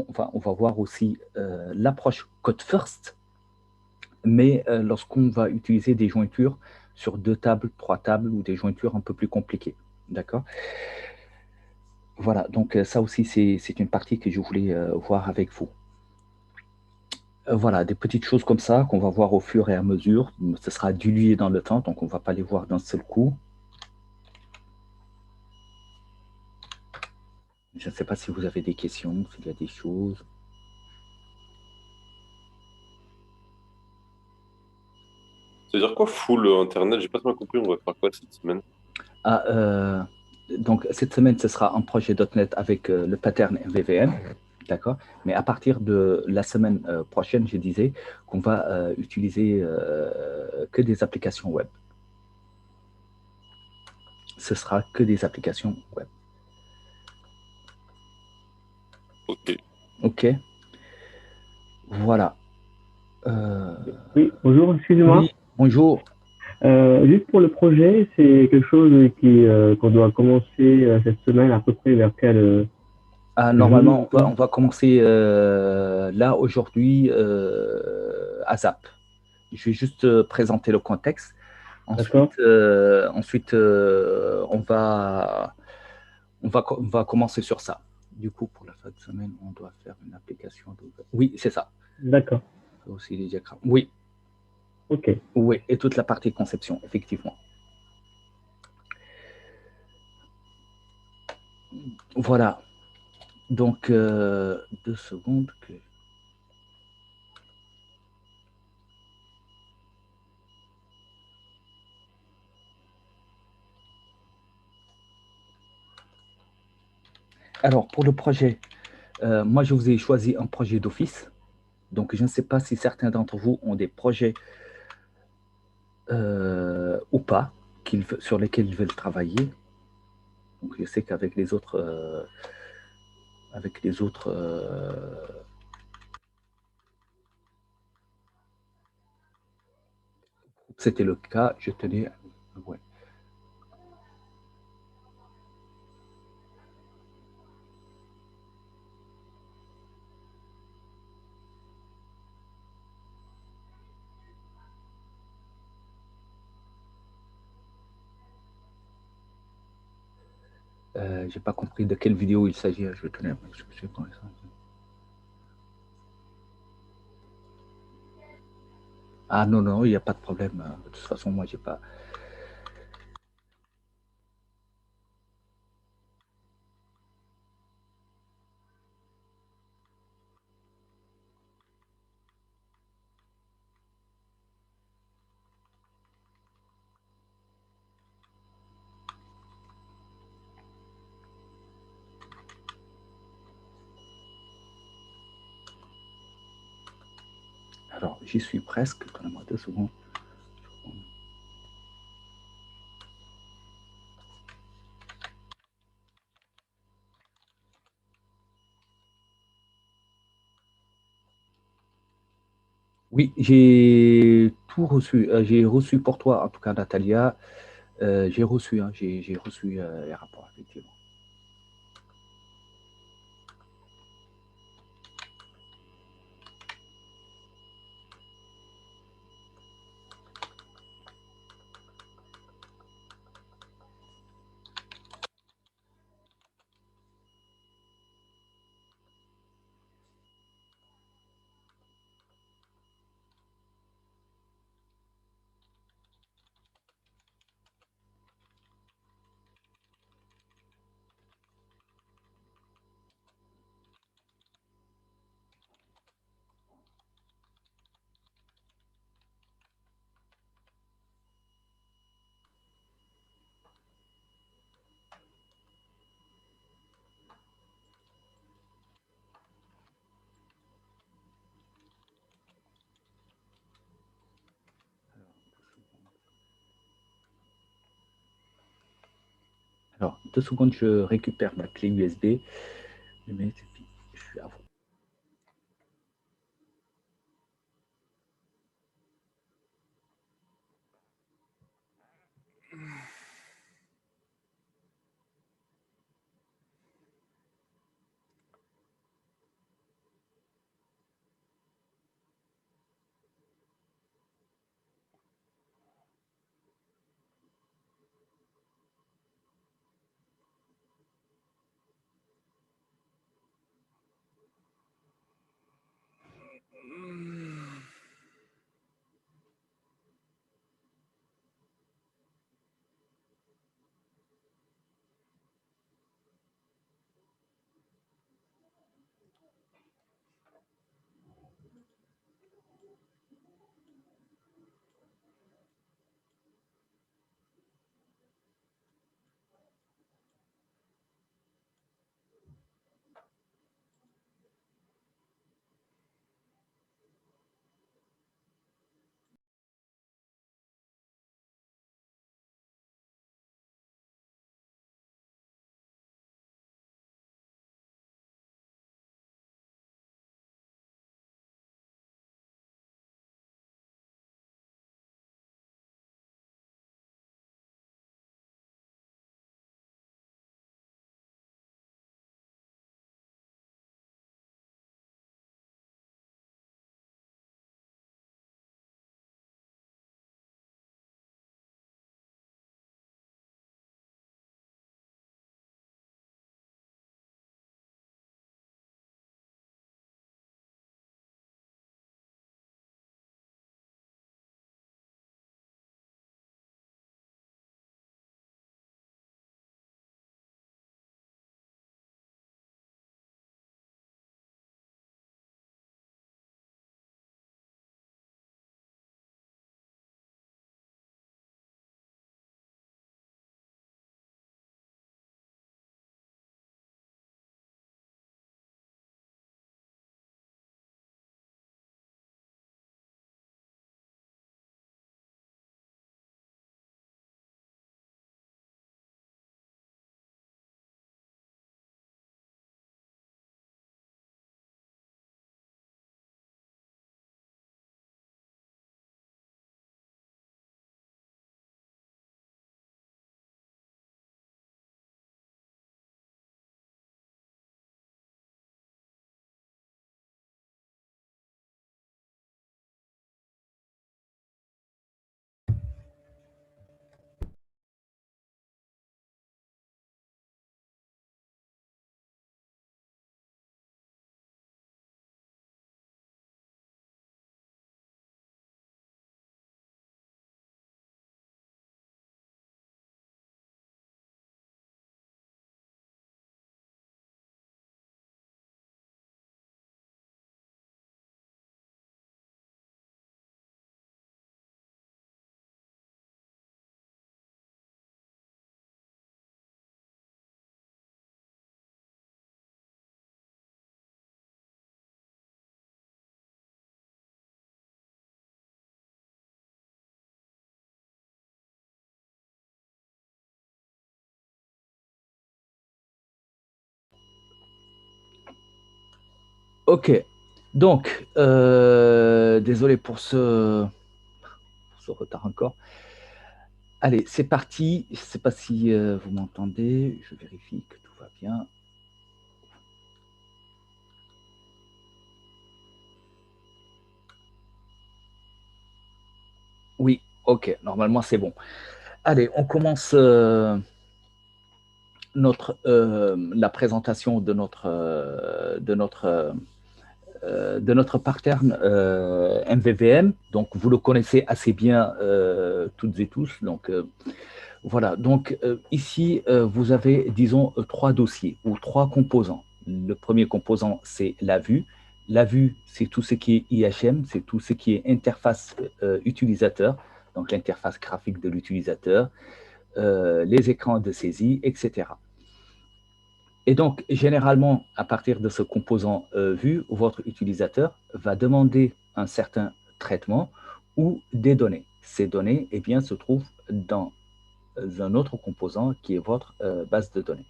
Enfin, on va voir aussi l'approche code first, mais lorsqu'on va utiliser des jointures sur 2 tables, 3 tables ou des jointures un peu plus compliquées. D'accord? Voilà, donc ça aussi, c'est une partie que je voulais voir avec vous. Voilà, des petites choses comme ça qu'on va voir au fur et à mesure. Ce sera dilué dans le temps, donc on ne va pas les voir d'un seul coup. Je ne sais pas si vous avez des questions, s'il y a des choses. Ça veut dire quoi full internet? J'ai pas trop compris, on va faire quoi cette semaine? Ah, donc, cette semaine, ce sera un projet .NET avec le pattern MVVM. D'accord? Mais à partir de la semaine prochaine, je disais qu'on va utiliser que des applications web. Ce sera que des applications web. Ok. OK? Voilà. Euh, Oui, bonjour, oui, excusez-moi. bonjour. Juste pour le projet, c'est quelque chose qu'on doit commencer cette semaine à peu près vers quel Ah, jour normalement, ou quoi? on va commencer là aujourd'hui à ZAP. Je vais juste présenter le contexte. D'accord? Ensuite, on va commencer sur ça. Du coup, pour la fin de semaine, on doit faire une application. Oui, c'est ça. D'accord. Aussi les diagrammes. Oui, Ok. oui, et toute la partie conception, effectivement. Voilà. Donc, 2 secondes. Alors, pour le projet, moi, je vous ai choisi un projet d'office. Donc, je ne sais pas si certains d'entre vous ont des projets ou pas sur lesquels ils veulent travailler. Donc, je sais qu'avec les autres, c'était le cas. Je tenais. Ouais. J'ai pas compris de quelle vidéo il s'agit. Je tenais à m'excuser pour ça. Ah non, non, il n'y a pas de problème. De toute façon, moi, j'ai pas. Alors, j'y suis presque. Donnez-moi 2 secondes. Oui, j'ai tout reçu. J'ai reçu pour toi, en tout cas, Natalia. J'ai reçu, hein, j'ai reçu les rapports, effectivement. Alors, 2 secondes, je récupère ma clé USB. Mais je suis à vous. Ok, donc, désolé pour ce retard encore. Allez, c'est parti. Je ne sais pas si vous m'entendez. Je vérifie que tout va bien. Oui, ok, normalement c'est bon. Allez, on commence la présentation de notre pattern MVVM. Donc, vous le connaissez assez bien toutes et tous. Donc, voilà. Donc, ici, vous avez, disons, trois dossiers ou trois composants. Le premier composant, c'est la vue. La vue, c'est tout ce qui est IHM, c'est tout ce qui est interface utilisateur, donc l'interface graphique de l'utilisateur, les écrans de saisie, etc. Et donc, généralement, à partir de ce composant vue, votre utilisateur va demander un certain traitement ou des données. Ces données, eh bien, se trouvent dans un autre composant qui est votre base de données.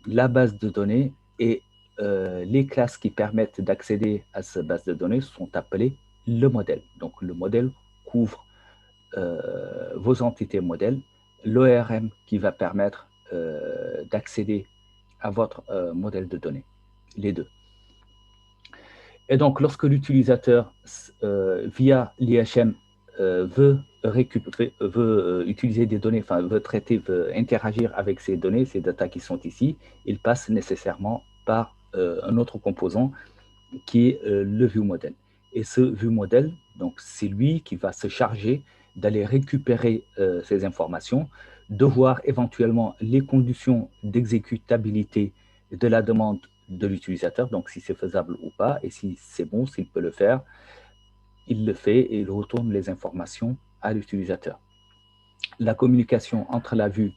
La base de données et les classes qui permettent d'accéder à cette base de données sont appelées le modèle. Donc, le modèle couvre vos entités modèles, l'ORM qui va permettre d'accéder à votre modèle de données, les deux. Et donc, lorsque l'utilisateur, via l'IHM, veut utiliser des données, enfin, veut traiter, veut interagir avec ces données, ces data qui sont ici, il passe nécessairement par un autre composant qui est le ViewModel. Et ce ViewModel, donc, c'est lui qui va se charger d'aller récupérer ces informations, de voir éventuellement les conditions d'exécutabilité de la demande de l'utilisateur, donc si c'est faisable ou pas, et si c'est bon, s'il peut le faire, il le fait et il retourne les informations à l'utilisateur. La communication entre la vue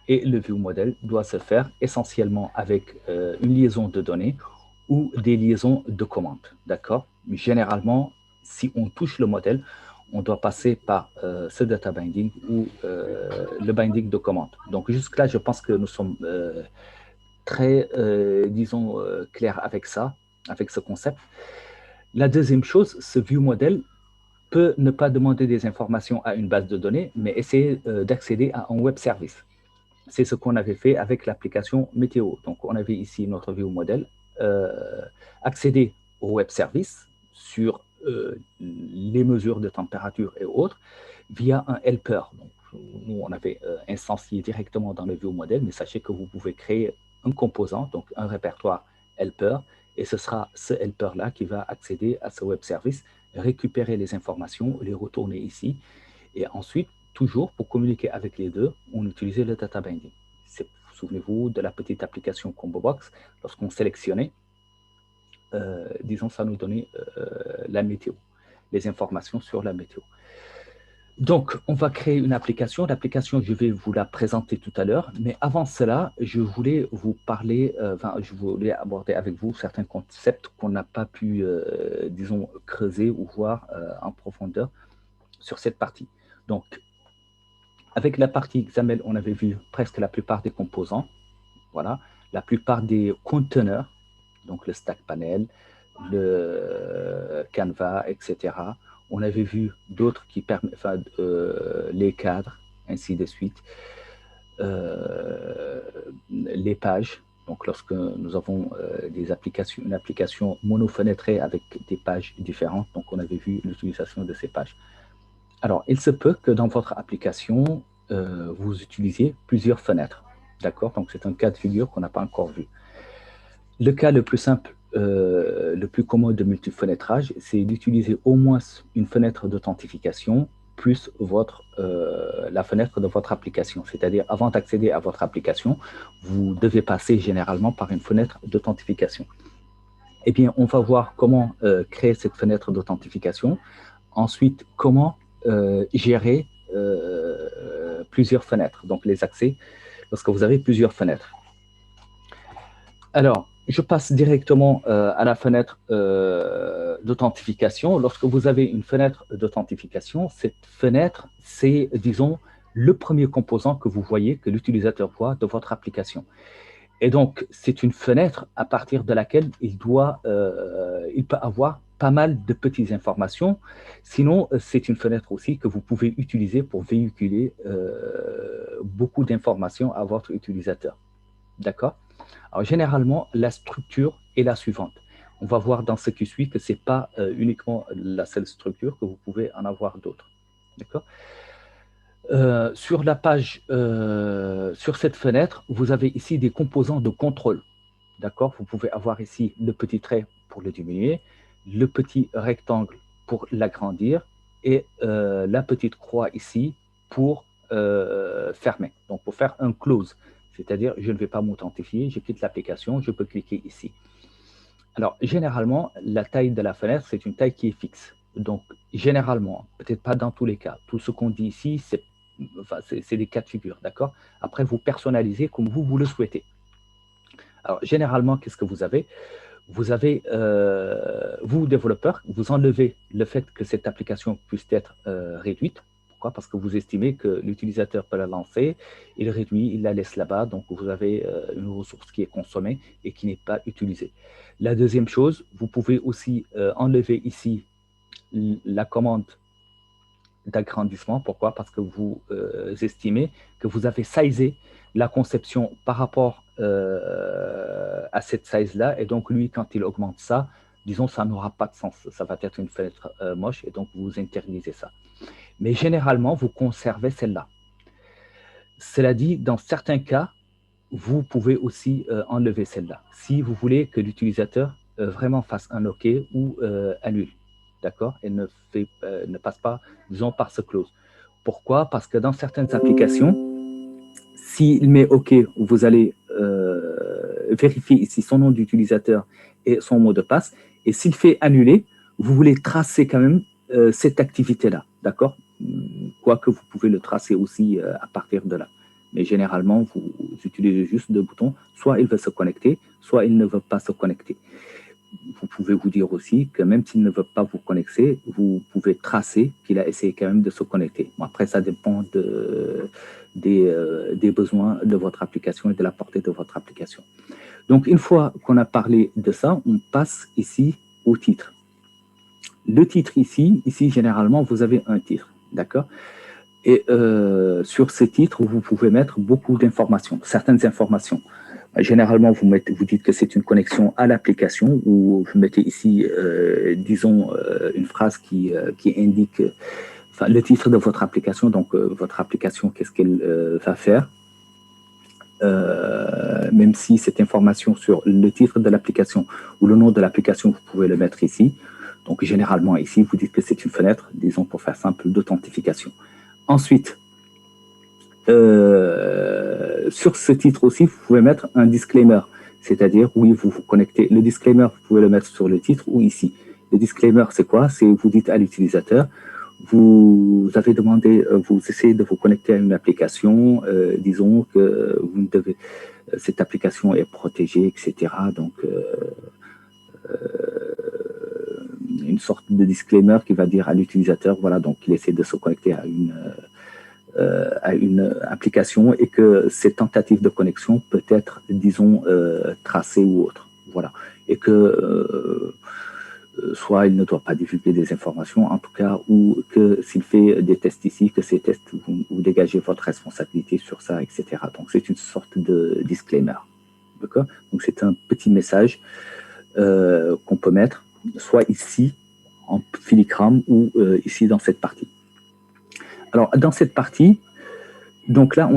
et le ViewModel doit se faire essentiellement avec une liaison de données ou des liaisons de commandes, d'accord? Généralement, si on touche le modèle, on doit passer par ce data binding ou le binding de commande. Donc jusque-là, je pense que nous sommes très, disons, clairs avec ça, avec ce concept. La deuxième chose, ce view model peut ne pas demander des informations à une base de données, mais essayer d'accéder à un web service. C'est ce qu'on avait fait avec l'application Météo. Donc, on avait ici notre view model, accéder au web service sur les mesures de température et autres via un helper. Donc, nous, on avait instancié directement dans le view model, mais sachez que vous pouvez créer un composant, donc un répertoire helper, et ce sera ce helper-là qui va accéder à ce web service, récupérer les informations, les retourner ici, et ensuite, toujours pour communiquer avec les deux, on utilisait le data binding. Souvenez-vous de la petite application ComboBox, lorsqu'on sélectionnait, disons, ça nous donnait la météo, les informations sur la météo. Donc, on va créer une application. L'application, je vais vous la présenter tout à l'heure. Mais avant cela, je voulais vous parler, je voulais aborder avec vous certains concepts qu'on n'a pas pu, disons, creuser ou voir en profondeur sur cette partie. Donc, avec la partie XAML, on avait vu presque la plupart des composants. Voilà, la plupart des conteneurs, donc le stack panel, le Canva, etc. On avait vu d'autres qui permettent, enfin, les cadres, ainsi de suite, les pages. Donc, lorsque nous avons une application monofenêtrée avec des pages différentes, donc on avait vu l'utilisation de ces pages. Alors, il se peut que dans votre application, vous utilisiez plusieurs fenêtres. D'accord? Donc, c'est un cas de figure qu'on n'a pas encore vu. Le cas le plus simple, le plus commun de multifenêtrage, c'est d'utiliser au moins une fenêtre d'authentification plus la fenêtre de votre application. C'est-à-dire, avant d'accéder à votre application, vous devez passer généralement par une fenêtre d'authentification. Eh bien, on va voir comment créer cette fenêtre d'authentification. Ensuite, comment gérer plusieurs fenêtres, donc les accès, lorsque vous avez plusieurs fenêtres. Alors, je passe directement à la fenêtre d'authentification. Lorsque vous avez une fenêtre d'authentification, cette fenêtre, c'est, disons, le premier composant que vous voyez, que l'utilisateur voit de votre application. Et donc, c'est une fenêtre à partir de laquelle il il peut avoir pas mal de petites informations. Sinon, c'est une fenêtre aussi que vous pouvez utiliser pour véhiculer beaucoup d'informations à votre utilisateur. D'accord? Alors, généralement, la structure est la suivante. On va voir dans ce qui suit que ce n'est pas uniquement la seule structure, que vous pouvez en avoir d'autres. D'accord? Sur la page, sur cette fenêtre, vous avez ici des composants de contrôle. D'accord? Vous pouvez avoir ici le petit trait pour le diminuer, le petit rectangle pour l'agrandir et la petite croix ici pour fermer. Donc, pour faire un close, c'est-à-dire je ne vais pas m'authentifier, je quitte l'application, je peux cliquer ici. Alors, généralement, la taille de la fenêtre, c'est une taille qui est fixe. Donc, généralement, peut-être pas dans tous les cas, tout ce qu'on dit ici, c'est des cas de figure, d'accord? Après, vous personnalisez comme vous le souhaitez. Alors, généralement, qu'est-ce que vous avez? Vous avez, vous, développeur, vous enlevez le fait que cette application puisse être réduite. Pourquoi? Parce que vous estimez que l'utilisateur peut la lancer, il réduit, il la laisse là-bas, donc vous avez une ressource qui est consommée et qui n'est pas utilisée. La deuxième chose, vous pouvez aussi enlever ici la commande d'agrandissement. Pourquoi? Parce que vous estimez que vous avez sizé la conception par rapport à cette size-là, et donc lui, quand il augmente ça, disons, ça n'aura pas de sens. Ça va être une fenêtre moche, et donc vous interdisez ça. Mais généralement, vous conservez celle-là. Cela dit, dans certains cas, vous pouvez aussi enlever celle-là, si vous voulez que l'utilisateur vraiment fasse un OK ou annule. D'accord? Et ne passe pas, disons, par ce close. Pourquoi? Parce que dans certaines applications, s'il met OK, vous allez vérifier ici son nom d'utilisateur et son mot de passe. Et s'il fait annuler, vous voulez tracer quand même cette activité-là. D'accord? Quoique vous pouvez le tracer aussi à partir de là. Mais généralement, vous utilisez juste deux boutons. Soit il veut se connecter, soit il ne veut pas se connecter. Vous pouvez vous dire aussi que même s'il ne veut pas vous connecter, vous pouvez tracer qu'il a essayé quand même de se connecter. Bon, après, ça dépend des besoins de votre application et de la portée de votre application. Donc, une fois qu'on a parlé de ça, on passe ici au titre. Le titre ici, généralement, vous avez un titre, d'accord? Et sur ce titre, vous pouvez mettre beaucoup d'informations, certaines informations. Généralement, vous dites que c'est une connexion à l'application, ou vous mettez ici, disons, une phrase qui indique le titre de votre application. Donc, votre application, qu'est-ce qu'elle va faire? Même si cette information sur le titre de l'application ou le nom de l'application, vous pouvez le mettre ici. Donc, généralement, ici, vous dites que c'est une fenêtre, disons, pour faire simple, d'authentification. Ensuite, sur ce titre aussi, vous pouvez mettre un disclaimer, c'est-à-dire, oui, vous vous connectez. Le disclaimer, vous pouvez le mettre sur le titre ou ici. Le disclaimer, c'est quoi? C'est vous dites à l'utilisateur, vous avez demandé, vous essayez de vous connecter à une application, disons que vous ne devez, cette application est protégée, etc. Donc, une sorte de disclaimer qui va dire à l'utilisateur, voilà, donc il essaie de se connecter à une application et que cette tentative de connexion peut être, disons, tracée ou autre. Voilà. Et que soit il ne doit pas divulguer des informations, en tout cas, ou que s'il fait des tests ici, que ces tests, vous dégagez votre responsabilité sur ça, etc. Donc, c'est une sorte de disclaimer. D'accord? Donc, c'est un petit message qu'on peut mettre, soit ici, en filigrane, ou ici, dans cette partie. Alors, dans cette partie, donc là,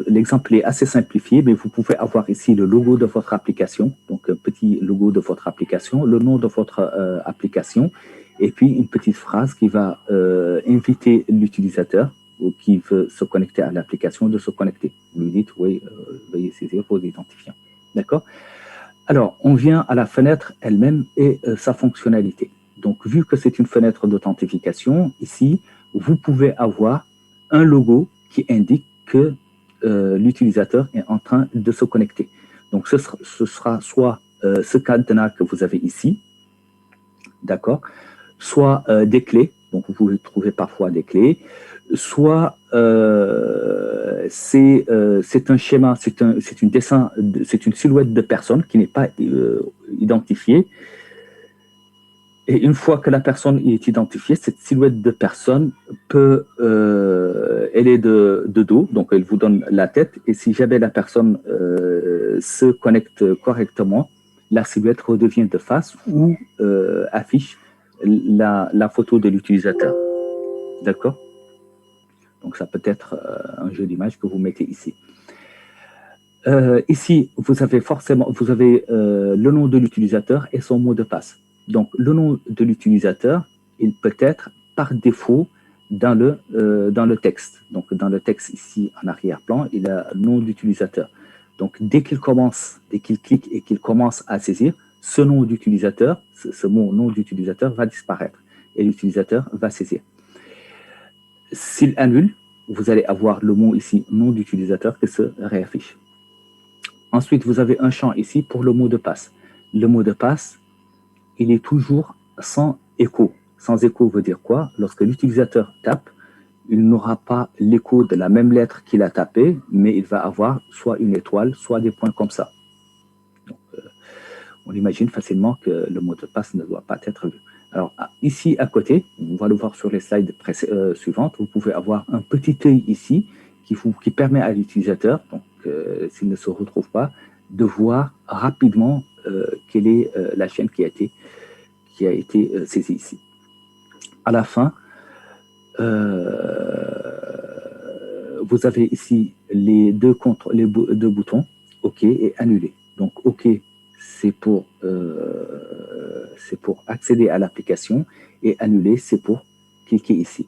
l'exemple est assez simplifié, mais vous pouvez avoir ici le logo de votre application, donc un petit logo de votre application, le nom de votre application, et puis une petite phrase qui va inviter l'utilisateur ou qui veut se connecter à l'application de se connecter. Vous lui dites, oui, veuillez saisir vos identifiants. D'accord? Alors, on vient à la fenêtre elle-même et sa fonctionnalité. Donc, vu que c'est une fenêtre d'authentification, ici, vous pouvez avoir un logo qui indique que l'utilisateur est en train de se connecter. Donc, ce sera soit ce cadenas que vous avez ici, d'accord, soit des clés, donc vous pouvez trouver parfois des clés, soit c'est un schéma, c'est une silhouette de personne qui n'est pas identifiée, Et une fois que la personne est identifiée, cette silhouette de personne peut, elle est de dos, donc elle vous donne la tête. Et si jamais la personne se connecte correctement, la silhouette redevient de face ou affiche la photo de l'utilisateur. D'accord? Donc ça peut être un jeu d'image que vous mettez ici. Ici, vous avez le nom de l'utilisateur et son mot de passe. Donc, le nom de l'utilisateur, il peut être par défaut dans le texte. Donc, dans le texte ici, en arrière-plan, il a le nom d'utilisateur. Donc, dès qu'il clique et qu'il commence à saisir, ce nom d'utilisateur, ce mot nom d'utilisateur va disparaître et l'utilisateur va saisir. S'il annule, vous allez avoir le mot ici, nom d'utilisateur, qui se réaffiche. Ensuite, vous avez un champ ici pour le mot de passe. Le mot de passe, il est toujours sans écho. Sans écho veut dire quoi? Lorsque l'utilisateur tape, il n'aura pas l'écho de la même lettre qu'il a tapé, mais il va avoir soit une étoile, soit des points comme ça. Donc, on imagine facilement que le mot de passe ne doit pas être vu. Alors, ici à côté, on va le voir sur les slides suivantes, vous pouvez avoir un petit œil ici qui permet à l'utilisateur, donc s'il ne se retrouve pas, de voir rapidement quelle est la chaîne qui a été saisie ici. À la fin, vous avez ici les deux boutons, OK et annuler. Donc OK, c'est pour accéder à l'application et annuler, c'est pour cliquer ici.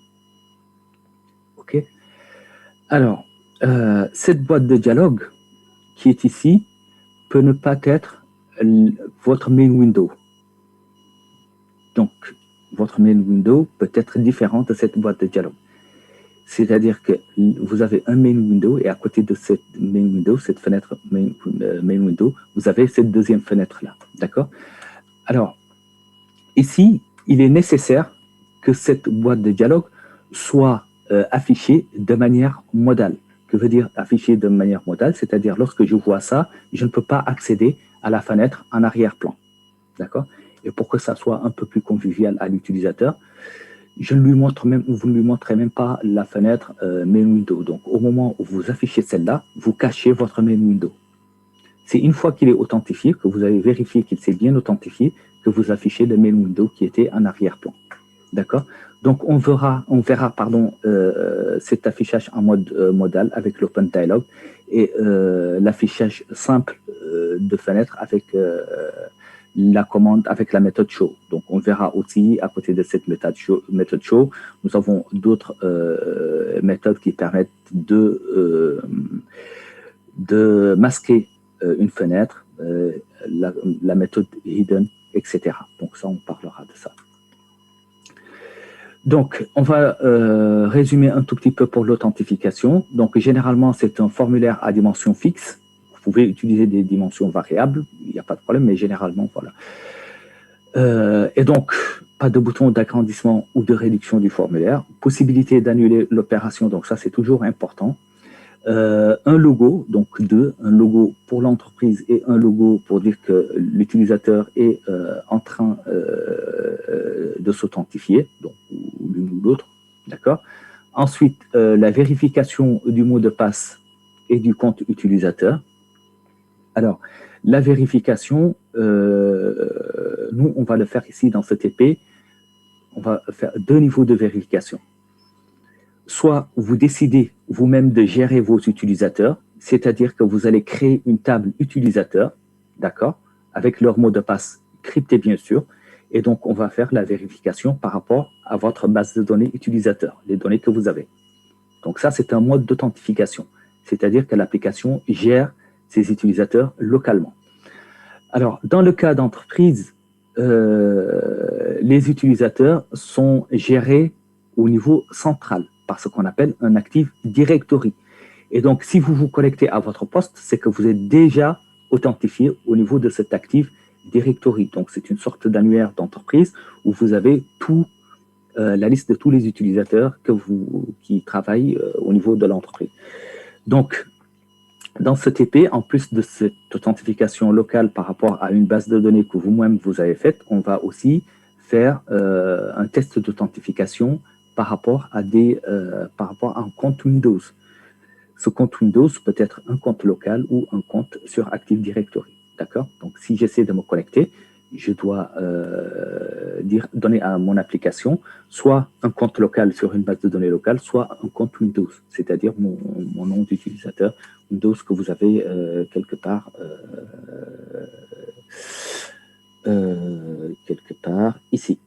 OK. Alors, cette boîte de dialogue qui est ici peut ne pas être votre main window. Donc, votre main window peut être différente de cette boîte de dialogue. C'est-à-dire que vous avez un main window et à côté de cette main window, cette fenêtre main window, vous avez cette deuxième fenêtre-là. D'accord? Alors, ici, il est nécessaire que cette boîte de dialogue soit affichée de manière modale. Que veut dire affichée de manière modale? C'est-à-dire, lorsque je vois ça, je ne peux pas accéder à la fenêtre en arrière-plan. D'accord? Et pour que ça soit un peu plus convivial à l'utilisateur, vous ne lui montrez même pas la fenêtre main window. Donc, au moment où vous affichez celle-là, vous cachez votre main window. C'est une fois qu'il est authentifié, que vous avez vérifié qu'il s'est bien authentifié, que vous affichez le main window qui était en arrière-plan. D'accord? Donc, on verra cet affichage en mode modal avec l'Open Dialog et l'affichage simple de fenêtre avec la commande, avec la méthode show. Donc, on verra aussi à côté de cette méthode show, nous avons d'autres méthodes qui permettent de masquer une fenêtre, la méthode hidden, etc. Donc, ça, on parlera de ça. Donc, on va résumer un tout petit peu pour l'authentification. Donc, généralement, c'est un formulaire à dimension fixe. Vous pouvez utiliser des dimensions variables, il n'y a pas de problème, mais généralement, voilà. Et donc, pas de bouton d'agrandissement ou de réduction du formulaire. Possibilité d'annuler l'opération, donc ça, c'est toujours important. Un logo, donc un logo pour l'entreprise et un logo pour dire que l'utilisateur est en train de s'authentifier, donc l'une ou l'autre, d'accord. Ensuite, la vérification du mot de passe et du compte utilisateur. Alors, la vérification, nous, on va le faire ici dans ce TP. On va faire 2 niveaux de vérification. Soit vous décidez vous-même de gérer vos utilisateurs, c'est-à-dire que vous allez créer une table utilisateur, d'accord, avec leur mot de passe crypté bien sûr, et donc on va faire la vérification par rapport à votre base de données utilisateur, les données que vous avez. Donc ça, c'est un mode d'authentification, c'est-à-dire que l'application gère ses utilisateurs localement. Alors, dans le cas d'entreprise, les utilisateurs sont gérés au niveau central, par ce qu'on appelle un Active Directory. Et donc, si vous vous connectez à votre poste, c'est que vous êtes déjà authentifié au niveau de cet Active Directory. Donc, c'est une sorte d'annuaire d'entreprise où vous avez la liste de tous les utilisateurs qui travaillent au niveau de l'entreprise. Donc, dans ce TP, en plus de cette authentification locale par rapport à une base de données que vous-même vous avez faite, on va aussi faire un test d'authentification par rapport à un compte Windows. Ce compte Windows peut être un compte local ou un compte sur Active Directory. D'accord? Donc, si j'essaie de me connecter, je dois donner à mon application soit un compte local sur une base de données locale, soit un compte Windows, c'est-à-dire mon nom d'utilisateur Windows que vous avez quelque part ici.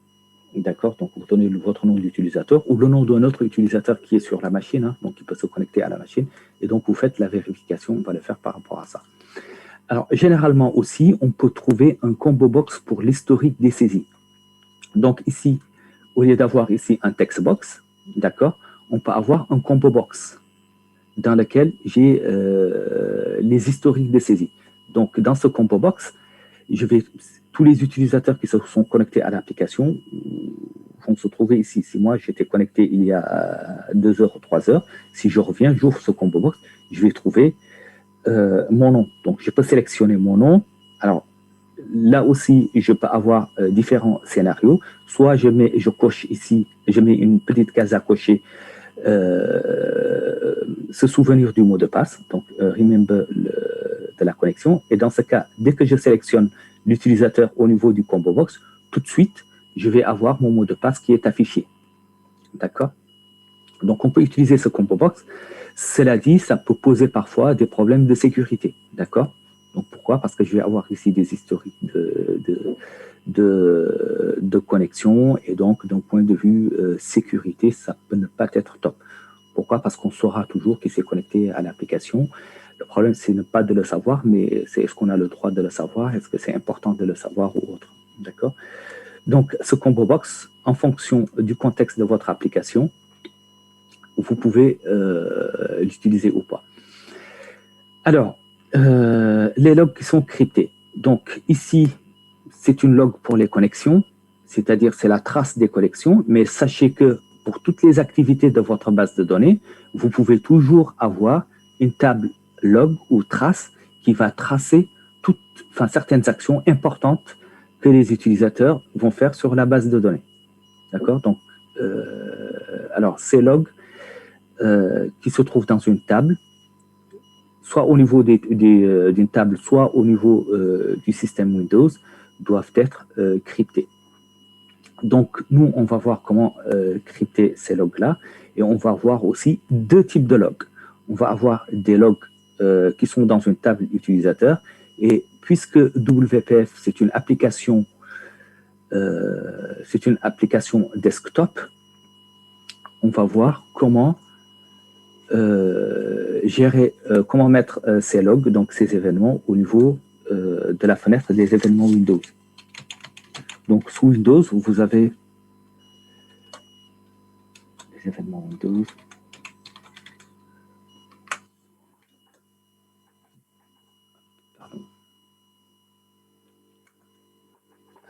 D'accord? Donc, vous donnez votre nom d'utilisateur ou le nom d'un autre utilisateur qui est sur la machine, hein, donc il peut se connecter à la machine. Et donc, vous faites la vérification, on va le faire par rapport à ça. Alors, généralement aussi, on peut trouver un combo box pour l'historique des saisies. Donc, ici, au lieu d'avoir ici un text box, d'accord, on peut avoir un combo box dans lequel j'ai les historiques des saisies. Donc, dans ce combo box, tous les utilisateurs qui se sont connectés à l'application vont se trouver ici. Si moi, j'étais connecté il y a 2 heures ou 3 heures, si je reviens, j'ouvre ce combo box, je vais trouver mon nom. Donc, je peux sélectionner mon nom. Alors, là aussi, je peux avoir différents scénarios. Soit je coche ici, je mets une petite case à cocher, se souvenir du mot de passe, donc remember de la connexion. Et dans ce cas, dès que je sélectionne l'utilisateur au niveau du combo box, tout de suite, je vais avoir mon mot de passe qui est affiché. D'accord? Donc, on peut utiliser ce combo box. Cela dit, ça peut poser parfois des problèmes de sécurité. D'accord? Donc, pourquoi? Parce que je vais avoir ici des historiques de connexion et donc, d'un point de vue sécurité, ça peut ne pas être top. Pourquoi? Parce qu'on saura toujours qui s'est connecté à l'application. Le problème, c'est ne pas de le savoir, mais c'est est-ce qu'on a le droit de le savoir? Est-ce que c'est important de le savoir ou autre? D'accord? Donc, ce combo box, en fonction du contexte de votre application, vous pouvez l'utiliser ou pas. Alors, les logs qui sont cryptés. Donc, ici, c'est une log pour les connexions, c'est-à-dire c'est la trace des connexions, mais sachez que pour toutes les activités de votre base de données, vous pouvez toujours avoir une table log ou trace qui va tracer certaines actions importantes que les utilisateurs vont faire sur la base de données. D'accord? Donc, alors, ces logs qui se trouvent dans une table, soit au niveau d'une table, soit au niveau du système Windows, doivent être cryptés. Donc, nous, on va voir comment crypter ces logs-là, et on va voir aussi 2 types de logs. On va avoir des logs qui sont dans une table utilisateur, et puisque WPF, c'est une application desktop, on va voir comment comment mettre ces logs, donc ces événements, au niveau de la fenêtre des événements Windows. Donc, sous Windows, vous avez les événements Windows. Pardon.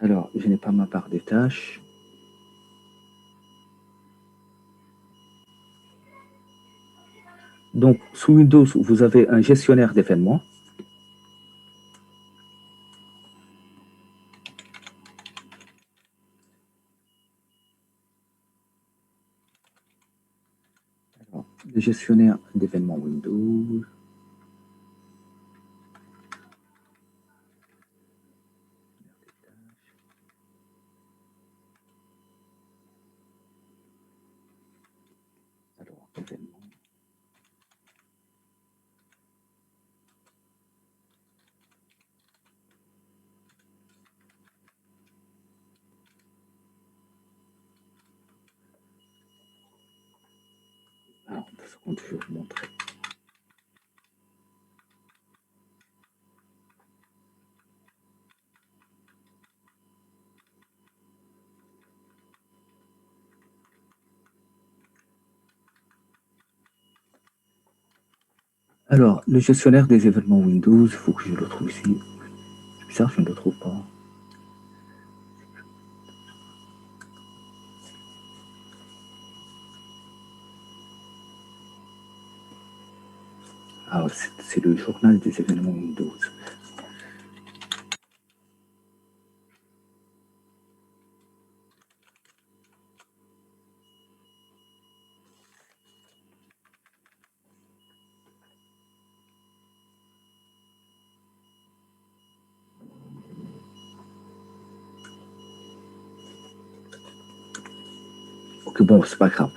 Alors, je n'ai pas ma barre des tâches. Donc, sous Windows, vous avez un gestionnaire d'événements. Alors, le gestionnaire d'événements Windows. Alors, événements. Alors, 2 secondes, je vais vous montrer. Alors, le gestionnaire des événements Windows, il faut que je le trouve ici. C'est bizarre, je ne le trouve pas. Ah, c'est le journal des événements Windows. Donc, bon, c'est pas grave.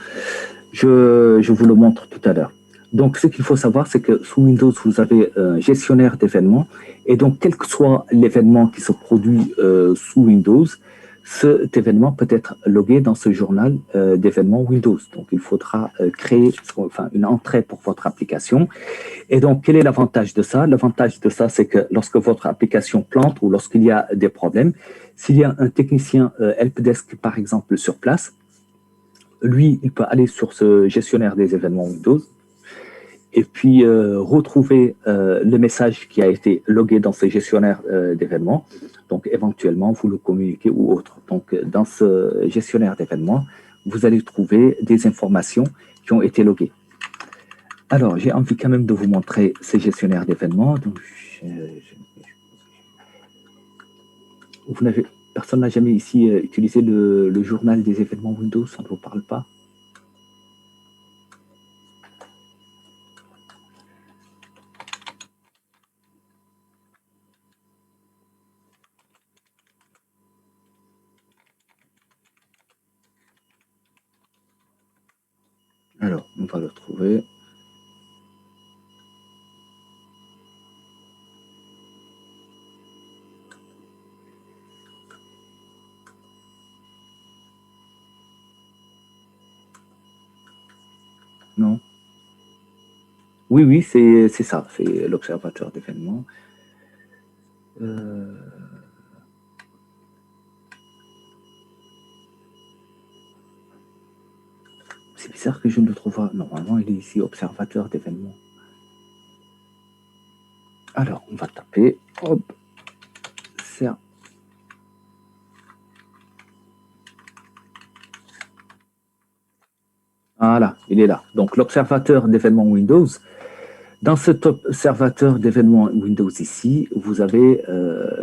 Je vous le montre tout à l'heure. Donc, ce qu'il faut savoir, c'est que sous Windows, vous avez un gestionnaire d'événements. Et donc, quel que soit l'événement qui se produit sous Windows, cet événement peut être logué dans ce journal d'événements Windows. Donc, il faudra créer une entrée pour votre application. Et donc, quel est l'avantage de ça? L'avantage de ça, c'est que lorsque votre application plante ou lorsqu'il y a des problèmes, s'il y a un technicien helpdesk, par exemple, sur place, lui, il peut aller sur ce gestionnaire des événements Windows et puis retrouver le message qui a été logué dans ce gestionnaire d'événements. Donc, éventuellement, vous le communiquez ou autre. Donc, dans ce gestionnaire d'événements, vous allez trouver des informations qui ont été loguées. Alors, j'ai envie quand même de vous montrer ce gestionnaire d'événements. Donc, personne n'a jamais ici utilisé le journal des événements Windows, ça ne vous parle pas? Alors, on va le trouver. Non. Oui, oui, c'est ça, c'est l'observateur d'événements. C'est bizarre que je ne le trouve pas. Normalement, il est ici, observateur d'événements. Alors, on va taper. Hop. Voilà, il est là. Donc, l'observateur d'événements Windows. Dans cet observateur d'événements Windows ici, vous avez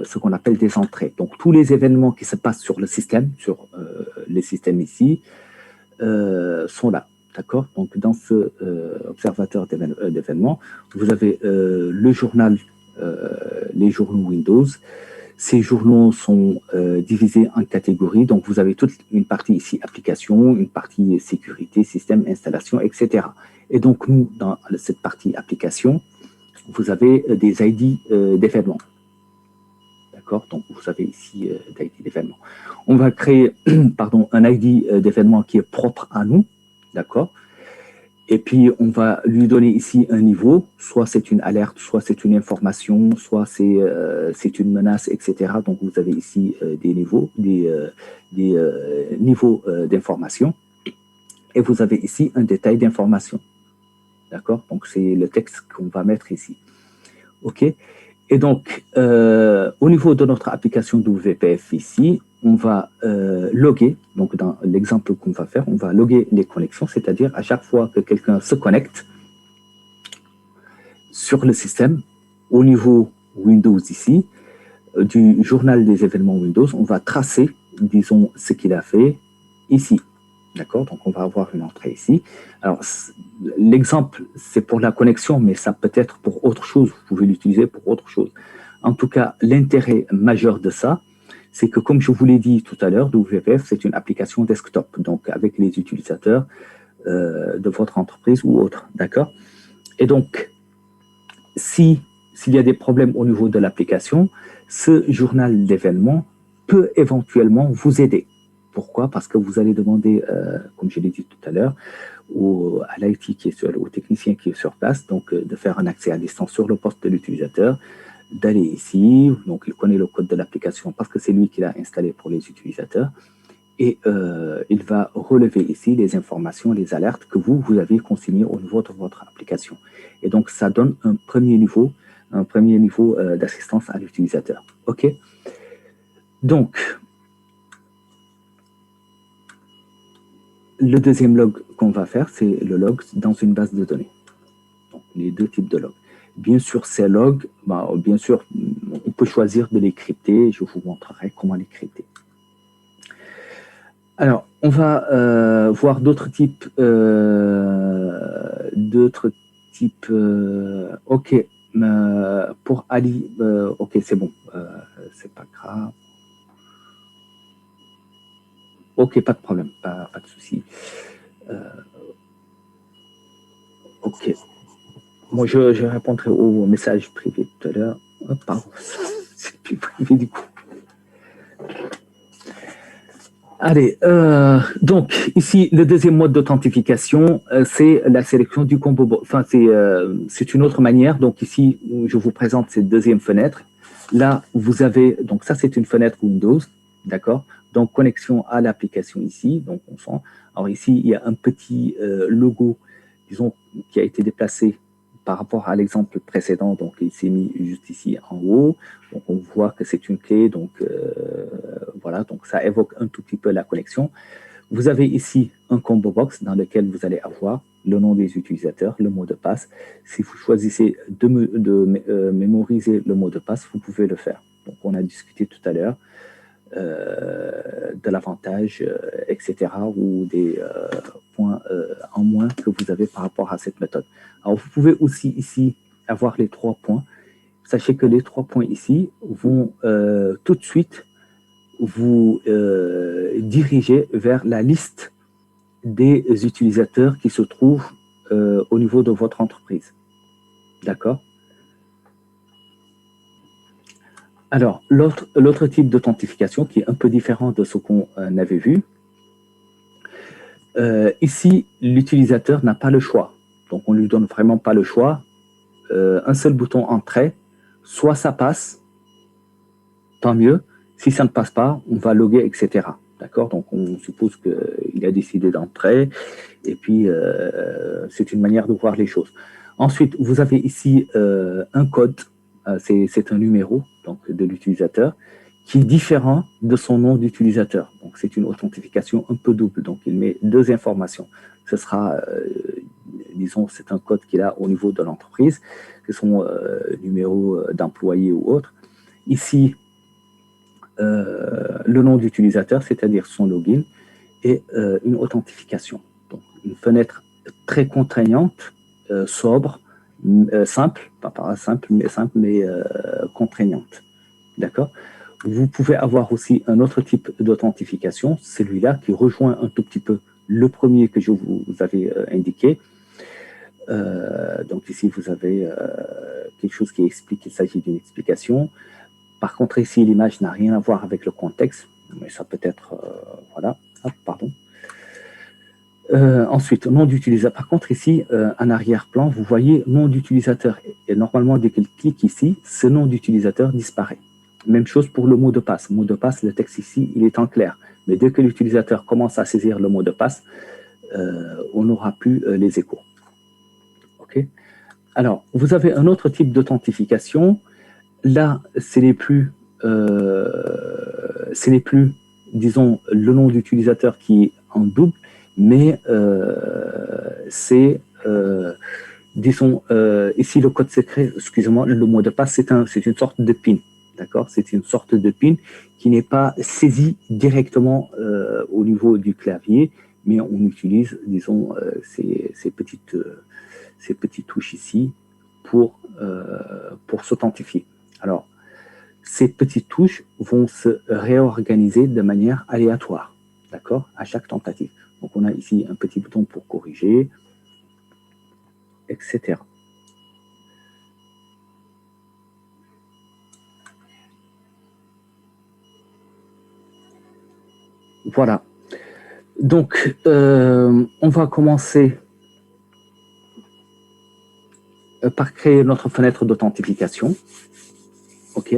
ce qu'on appelle des entrées. Donc, tous les événements qui se passent sur le système, sur les systèmes ici, sont là. D'accord? Donc, dans ce observateur d'événements, vous avez le journal, les journaux Windows. Ces journaux sont divisés en catégories. Donc, vous avez toute une partie ici, application, une partie sécurité, système, installation, etc. Et donc, nous, dans cette partie application, vous avez des ID d'événements. D'accord? Donc, vous avez ici d'ID d'événements. On va créer pardon, un ID d'événement qui est propre à nous. D'accord? Et puis, on va lui donner ici un niveau, soit c'est une alerte, soit c'est une information, soit c'est une menace, etc. Donc, vous avez ici des niveaux, des niveaux d'information. Et vous avez ici un détail d'information. D'accord? Donc, c'est le texte qu'on va mettre ici. OK? Et donc, au niveau de notre application WPF ici, on va loguer, donc dans l'exemple qu'on va faire, on va loguer les connexions, c'est-à-dire à chaque fois que quelqu'un se connecte sur le système, au niveau Windows ici, du journal des événements Windows, on va tracer, disons, ce qu'il a fait ici. D'accord? Donc, on va avoir une entrée ici. Alors, l'exemple, c'est pour la connexion, mais ça peut être pour autre chose. Vous pouvez l'utiliser pour autre chose. En tout cas, l'intérêt majeur de ça, c'est que, comme je vous l'ai dit tout à l'heure, WPF, c'est une application desktop, donc avec les utilisateurs de votre entreprise ou autre. D'accord? Et donc, s'il y a des problèmes au niveau de l'application, ce journal d'événements peut éventuellement vous aider. Pourquoi? Parce que vous allez demander, comme je l'ai dit tout à l'heure, à l'IT au technicien qui est sur place, donc de faire un accès à distance sur le poste de l'utilisateur, d'aller ici, donc il connaît le code de l'application parce que c'est lui qui l'a installé pour les utilisateurs, et il va relever ici les informations, les alertes que vous avez consignées au niveau de votre application. Et donc, ça donne un premier niveau d'assistance à l'utilisateur. OK? Donc, le deuxième log qu'on va faire, c'est le log dans une base de données. Donc, les deux types de logs. Bien sûr, ces logs, bien sûr, on peut choisir de les crypter. Je vous montrerai comment les crypter. Alors, on va voir d'autres types. OK. Pour Ali, OK, c'est bon. C'est pas grave. Ok, pas de problème, pas de souci. Ok. Moi, je répondrai au message privé tout à l'heure. Oh, pardon, c'est plus privé du coup. Allez, donc ici, le deuxième mode d'authentification, c'est la sélection du combo. Enfin, c'est une autre manière. Donc ici, je vous présente cette deuxième fenêtre. Là, vous avez, donc ça, c'est une fenêtre Windows, d'accord? Donc, connexion à l'application ici. Donc, on sent. Alors ici, il y a un petit logo, disons, qui a été déplacé par rapport à l'exemple précédent. Donc, il s'est mis juste ici en haut. Donc, on voit que c'est une clé. Donc, voilà, donc ça évoque un tout petit peu la connexion. Vous avez ici un combo box dans lequel vous allez avoir le nom des utilisateurs, le mot de passe. Si vous choisissez de mémoriser le mot de passe, vous pouvez le faire. Donc, on a discuté tout à l'heure de l'avantage, etc., ou des points en moins que vous avez par rapport à cette méthode. Alors, vous pouvez aussi ici avoir les 3 points. Sachez que les 3 points ici vont tout de suite vous diriger vers la liste des utilisateurs qui se trouvent au niveau de votre entreprise. D'accord? Alors, l'autre type d'authentification qui est un peu différent de ce qu'on avait vu, ici, l'utilisateur n'a pas le choix. Donc, on ne lui donne vraiment pas le choix. Un seul bouton entrée, soit ça passe, tant mieux. Si ça ne passe pas, on va loguer, etc. D'accord? Donc, on suppose qu'il a décidé d'entrer et puis c'est une manière de voir les choses. Ensuite, vous avez ici un code, c'est un numéro donc, de l'utilisateur qui est différent de son nom d'utilisateur. Donc, c'est une authentification un peu double. Donc, il met 2 informations. Ce sera, disons, c'est un code qu'il a au niveau de l'entreprise, que son numéro d'employé ou autre. Ici, le nom d'utilisateur, c'est-à-dire son login, et une authentification. Donc, une fenêtre très contraignante, sobre, simple, pas simple, mais contraignante. D'accord? Vous pouvez avoir aussi un autre type d'authentification, celui-là qui rejoint un tout petit peu le premier que je vous avais indiqué. Donc ici, vous avez quelque chose qui explique qu'il s'agit d'une explication. Par contre, ici, l'image n'a rien à voir avec le contexte, mais ça peut être, voilà, ah, pardon. Ensuite, nom d'utilisateur. Par contre, ici, en arrière-plan, vous voyez nom d'utilisateur. Et normalement, dès qu'il clique ici, ce nom d'utilisateur disparaît. Même chose pour le mot de passe. Mot de passe, le texte ici, il est en clair. Mais dès que l'utilisateur commence à saisir le mot de passe, on n'aura plus les échos. OK? Alors, vous avez un autre type d'authentification. Là, ce n'est plus, disons, le nom d'utilisateur qui est en double, mais c'est, disons, ici le code secret, excusez-moi, le mot de passe, c'est une sorte de PIN, d'accord? C'est une sorte de PIN qui n'est pas saisi directement au niveau du clavier, mais on utilise, disons, ces petites touches ici pour s'authentifier. Alors, ces petites touches vont se réorganiser de manière aléatoire, d'accord, à chaque tentative. Donc, on a ici un petit bouton pour corriger, etc. Voilà. Donc, on va commencer par créer notre fenêtre d'authentification. OK.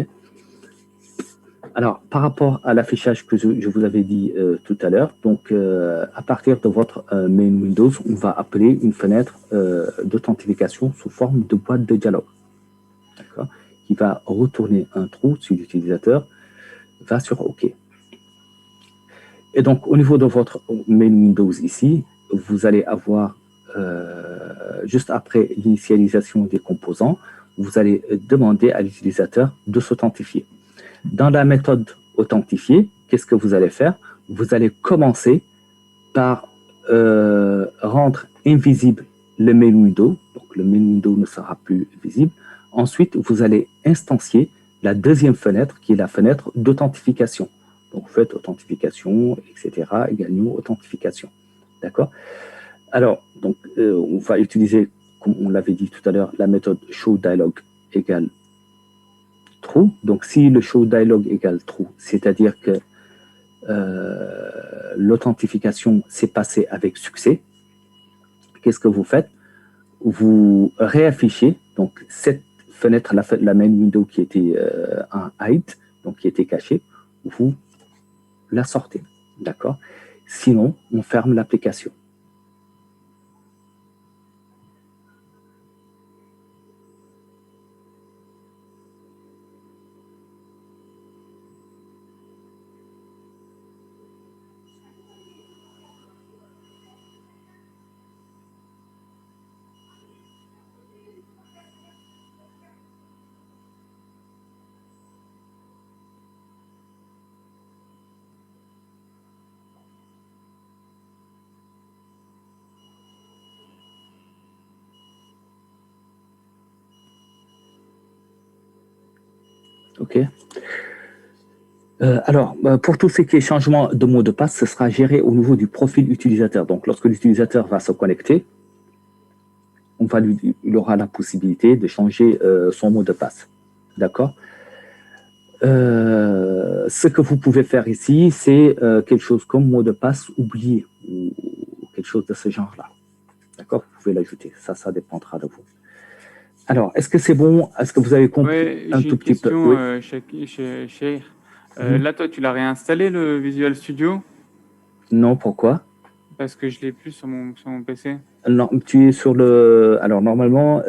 Alors, par rapport à l'affichage que je vous avais dit tout à l'heure, donc à partir de votre main Windows, on va appeler une fenêtre d'authentification sous forme de boîte de dialogue, d'accord, qui va retourner un trou si l'utilisateur va sur OK. Et donc, au niveau de votre main Windows ici, vous allez avoir, juste après l'initialisation des composants, vous allez demander à l'utilisateur de s'authentifier. Dans la méthode authentifier, qu'est-ce que vous allez faire? Vous allez commencer par rendre invisible le main window. Donc, le main window ne sera plus visible. Ensuite, vous allez instancier la deuxième fenêtre qui est la fenêtre d'authentification. Donc, vous faites authentification, etc., égale new authentification. D'accord? Alors, donc, on va utiliser, comme on l'avait dit tout à l'heure, la méthode showDialog égale true. Donc, si le showDialog égale true, c'est-à-dire que l'authentification s'est passée avec succès, qu'est-ce que vous faites? Vous réaffichez donc cette fenêtre, la main window qui était un hide, donc qui était cachée, vous la sortez, d'accord? Sinon, on ferme l'application. OK. Alors, pour tout ce qui est changement de mot de passe, ce sera géré au niveau du profil utilisateur. Donc, lorsque l'utilisateur va se connecter, il aura la possibilité de changer son mot de passe. D'accord? Ce que vous pouvez faire ici, c'est quelque chose comme mot de passe oublié ou quelque chose de ce genre-là. D'accord? Vous pouvez l'ajouter. Ça dépendra de vous. Alors, est-ce que c'est bon? Est-ce que vous avez compris un tout petit peu? Oui, j'ai une question, Cheikh. Là, toi, tu l'as réinstallé, le Visual Studio? Non, pourquoi? Parce que je l'ai plus sur mon PC. Non, tu es sur le... Alors, normalement,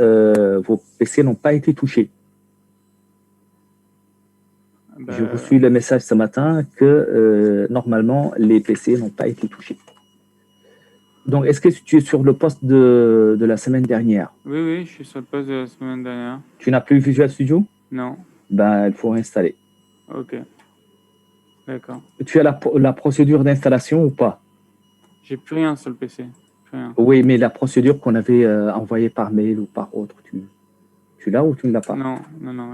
vos PC n'ont pas été touchés. J'ai reçu le message ce matin que, normalement, les PC n'ont pas été touchés. Donc, est-ce que tu es sur le poste de la semaine dernière? Oui, je suis sur le poste de la semaine dernière. Tu n'as plus Visual Studio? Non. Ben, il faut réinstaller. Ok. D'accord. Tu as la procédure d'installation ou pas? J'ai plus rien sur le PC. Plus rien. Oui, mais la procédure qu'on avait envoyée par mail ou par autre, tu l'as ou tu ne l'as pas? Non,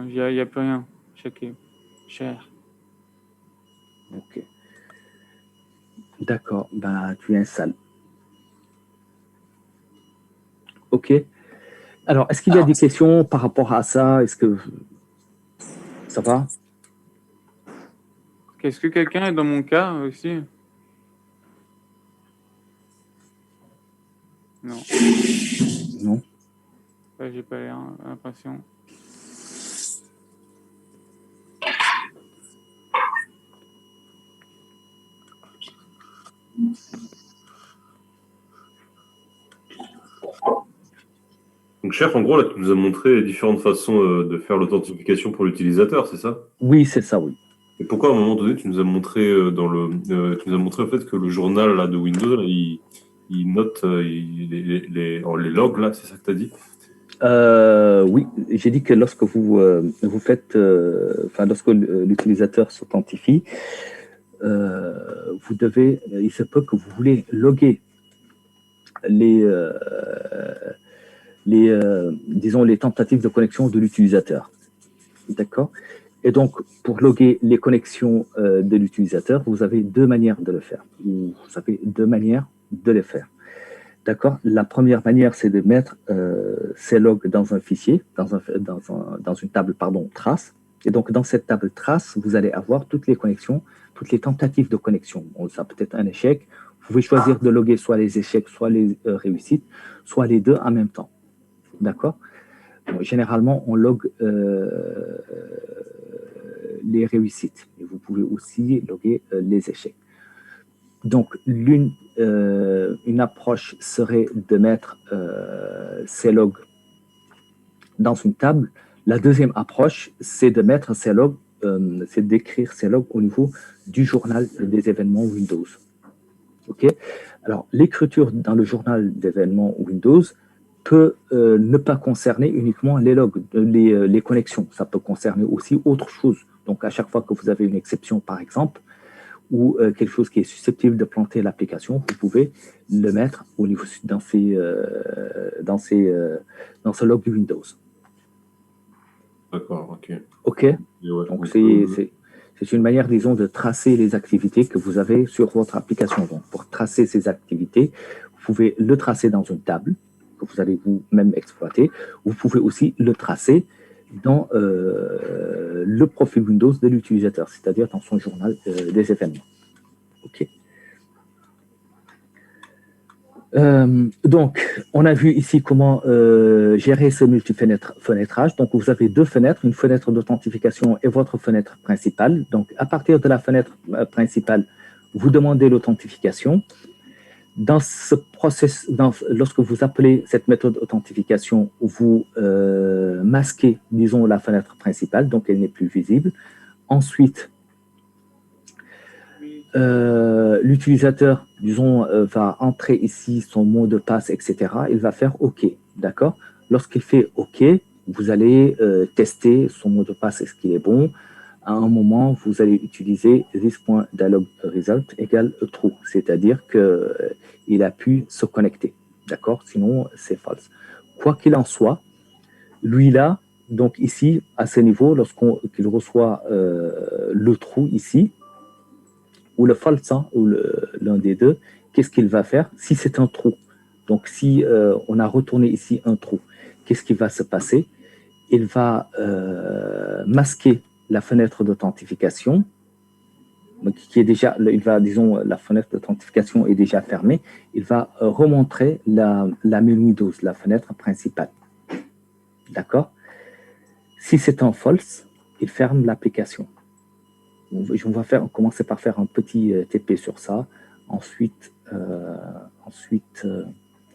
il n'y a plus rien. Cher. Ok. D'accord, ben, tu installes. Ok. Alors, est-ce qu'il y a des questions par rapport à ça? Est-ce que ça va? Est-ce que quelqu'un est dans mon cas aussi? Non. Non. J'ai pas l'impression. Donc, chef, en gros, là, tu nous as montré les différentes façons de faire l'authentification pour l'utilisateur, c'est ça? Oui, c'est ça, oui. Et pourquoi, à un moment donné, tu nous as montré tu nous as montré en fait que le journal là, de Windows, là, il note les logs, là, c'est ça que tu as dit? Oui, j'ai dit que lorsque vous faites, lorsque l'utilisateur s'authentifie, vous devez, il se peut que vous voulez loguer disons, les tentatives de connexion de l'utilisateur. D'accord? Et donc, pour loguer les connexions de l'utilisateur, vous avez deux manières de le faire. Vous avez deux manières de le faire. D'accord? La première manière, c'est de mettre ces logs dans un fichier, dans une table, trace. Et donc, dans cette table trace, vous allez avoir toutes les connexions, toutes les tentatives de connexion. Bon, ça peut être un échec. Vous pouvez choisir de loguer soit les échecs, soit les réussites, soit les deux en même temps. D'accord? Bon, généralement, on log les réussites. Et vous pouvez aussi loguer les échecs. Donc, une approche serait de mettre ces logs dans une table. La deuxième approche, c'est de mettre ces logs, c'est d'écrire ces logs au niveau du journal des événements Windows. OK? Alors, l'écriture dans le journal d'événements Windows peut ne pas concerner uniquement les logs, les connexions. Ça peut concerner aussi autre chose. Donc, à chaque fois que vous avez une exception, par exemple, ou quelque chose qui est susceptible de planter l'application, vous pouvez le mettre au niveau dans ce log de Windows. D'accord, ok. Ok. Ouais, donc C'est une manière, disons, de tracer les activités que vous avez sur votre application. Donc, pour tracer ces activités, vous pouvez le tracer dans une table que vous allez vous-même exploiter. Vous pouvez aussi le tracer dans le profil Windows de l'utilisateur, c'est-à-dire dans son journal des événements. OK. Donc, on a vu ici comment gérer ce multi-fenêtrage. Donc, vous avez deux fenêtres, une fenêtre d'authentification et votre fenêtre principale. Donc, à partir de la fenêtre principale, vous demandez l'authentification. Dans ce process, lorsque vous appelez cette méthode d'authentification, vous masquez, disons, la fenêtre principale, donc elle n'est plus visible. Ensuite, l'utilisateur, disons, va entrer ici son mot de passe, etc. Il va faire OK, d'accord? Lorsqu'il fait OK, vous allez tester son mot de passe, est-ce qu'il est bon? À un moment, vous allez utiliser this.dialogResult égale true, c'est-à-dire qu'il a pu se connecter, d'accord? Sinon, c'est false. Quoi qu'il en soit, lui là, donc ici, à ce niveau, lorsqu'il reçoit le true ici, ou le false, hein, ou l'un des deux, qu'est-ce qu'il va faire si c'est un trou? Donc, si on a retourné ici un trou, qu'est-ce qui va se passer? Il va masquer la fenêtre d'authentification, qui est déjà, disons, la fenêtre d'authentification est déjà fermée. Il va remontrer la main Windows, la fenêtre principale. D'accord? Si c'est un false, il ferme l'application. On va commencer par faire un petit TP sur ça. Ensuite,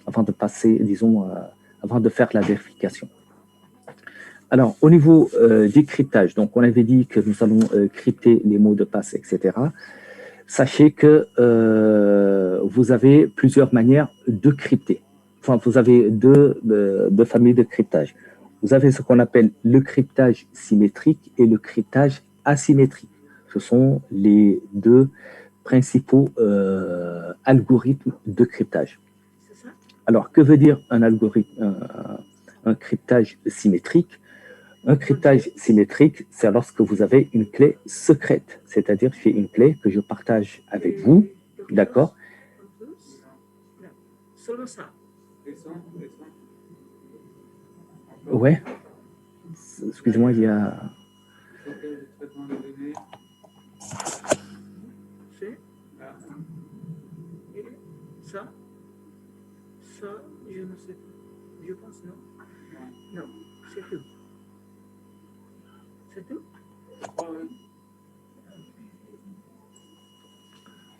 avant de passer, disons, avant de faire la vérification. Alors, au niveau du cryptage, donc on avait dit que nous allons crypter les mots de passe, etc. Sachez que vous avez plusieurs manières de crypter. Enfin, vous avez deux familles de cryptage. Vous avez ce qu'on appelle le cryptage symétrique et le cryptage asymétrique. Ce sont les deux principaux algorithmes de cryptage. Alors, que veut dire un algorithme, un cryptage symétrique? Un cryptage symétrique, c'est lorsque vous avez une clé secrète, c'est-à-dire j'ai une clé que je partage avec vous, d'accord? Ouais. Excusez-moi, il y a... Ça, je ne sais pas. Je pense non. Non, c'est tout. C'est tout?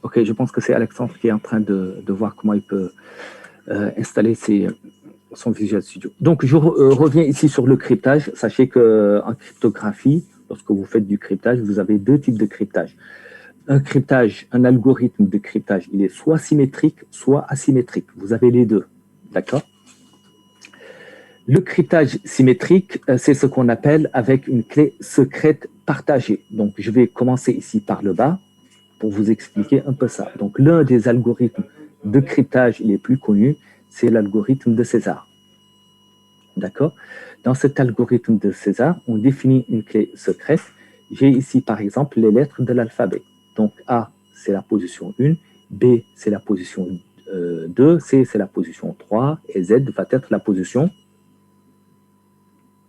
Ok, je pense que c'est Alexandre qui est en train de voir comment il peut installer son Visual Studio. Donc, je reviens ici sur le cryptage. Sachez qu'en cryptographie, lorsque vous faites du cryptage, vous avez deux types de cryptage. Un algorithme de cryptage, il est soit symétrique, soit asymétrique. Vous avez les deux, d'accord? Le cryptage symétrique, c'est ce qu'on appelle avec une clé secrète partagée. Donc, je vais commencer ici par le bas pour vous expliquer un peu ça. Donc, l'un des algorithmes de cryptage les plus connus, c'est l'algorithme de César. D'accord? Dans cet algorithme de César, on définit une clé secrète. J'ai ici, par exemple, les lettres de l'alphabet. Donc, A, c'est la position 1, B, c'est la position 2, C, c'est la position 3, et Z va être la position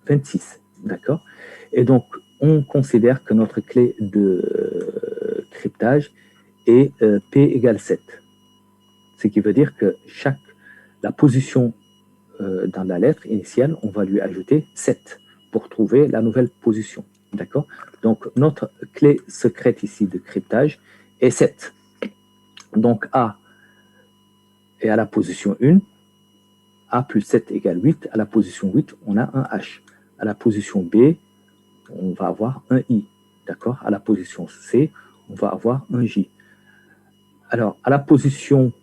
26. D'accord? Et donc, on considère que notre clé de cryptage est P égale 7. Ce qui veut dire que la position dans la lettre initiale, on va lui ajouter 7 pour trouver la nouvelle position. D'accord? Donc, notre clé secrète ici de cryptage est 7. Donc, A est à la position 1. A plus 7 égale 8. À la position 8, on a un H. À la position B, on va avoir un I. D'accord? À la position C, on va avoir un J. Alors, à la position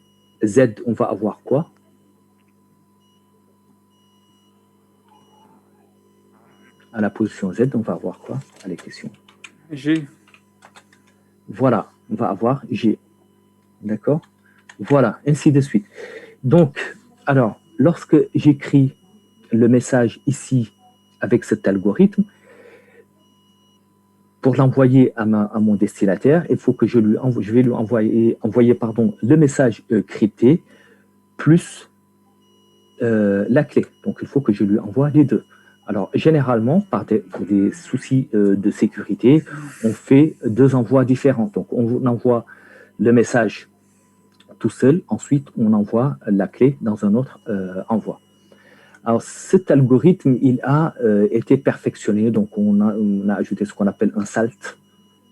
Z, on va avoir quoi? À la position Z, on va avoir quoi? Allez, question. G. Voilà, on va avoir G. D'accord? Voilà, ainsi de suite. Donc, alors, lorsque j'écris le message ici avec cet algorithme, pour l'envoyer à mon destinataire, il faut que je vais lui envoyer le message crypté plus la clé. Donc, il faut que je lui envoie les deux. Alors, généralement, pour des soucis de sécurité, on fait deux envois différents. Donc, on envoie le message tout seul. Ensuite, on envoie la clé dans un autre envoi. Alors, cet algorithme, il a été perfectionné. Donc, on a ajouté ce qu'on appelle un salt.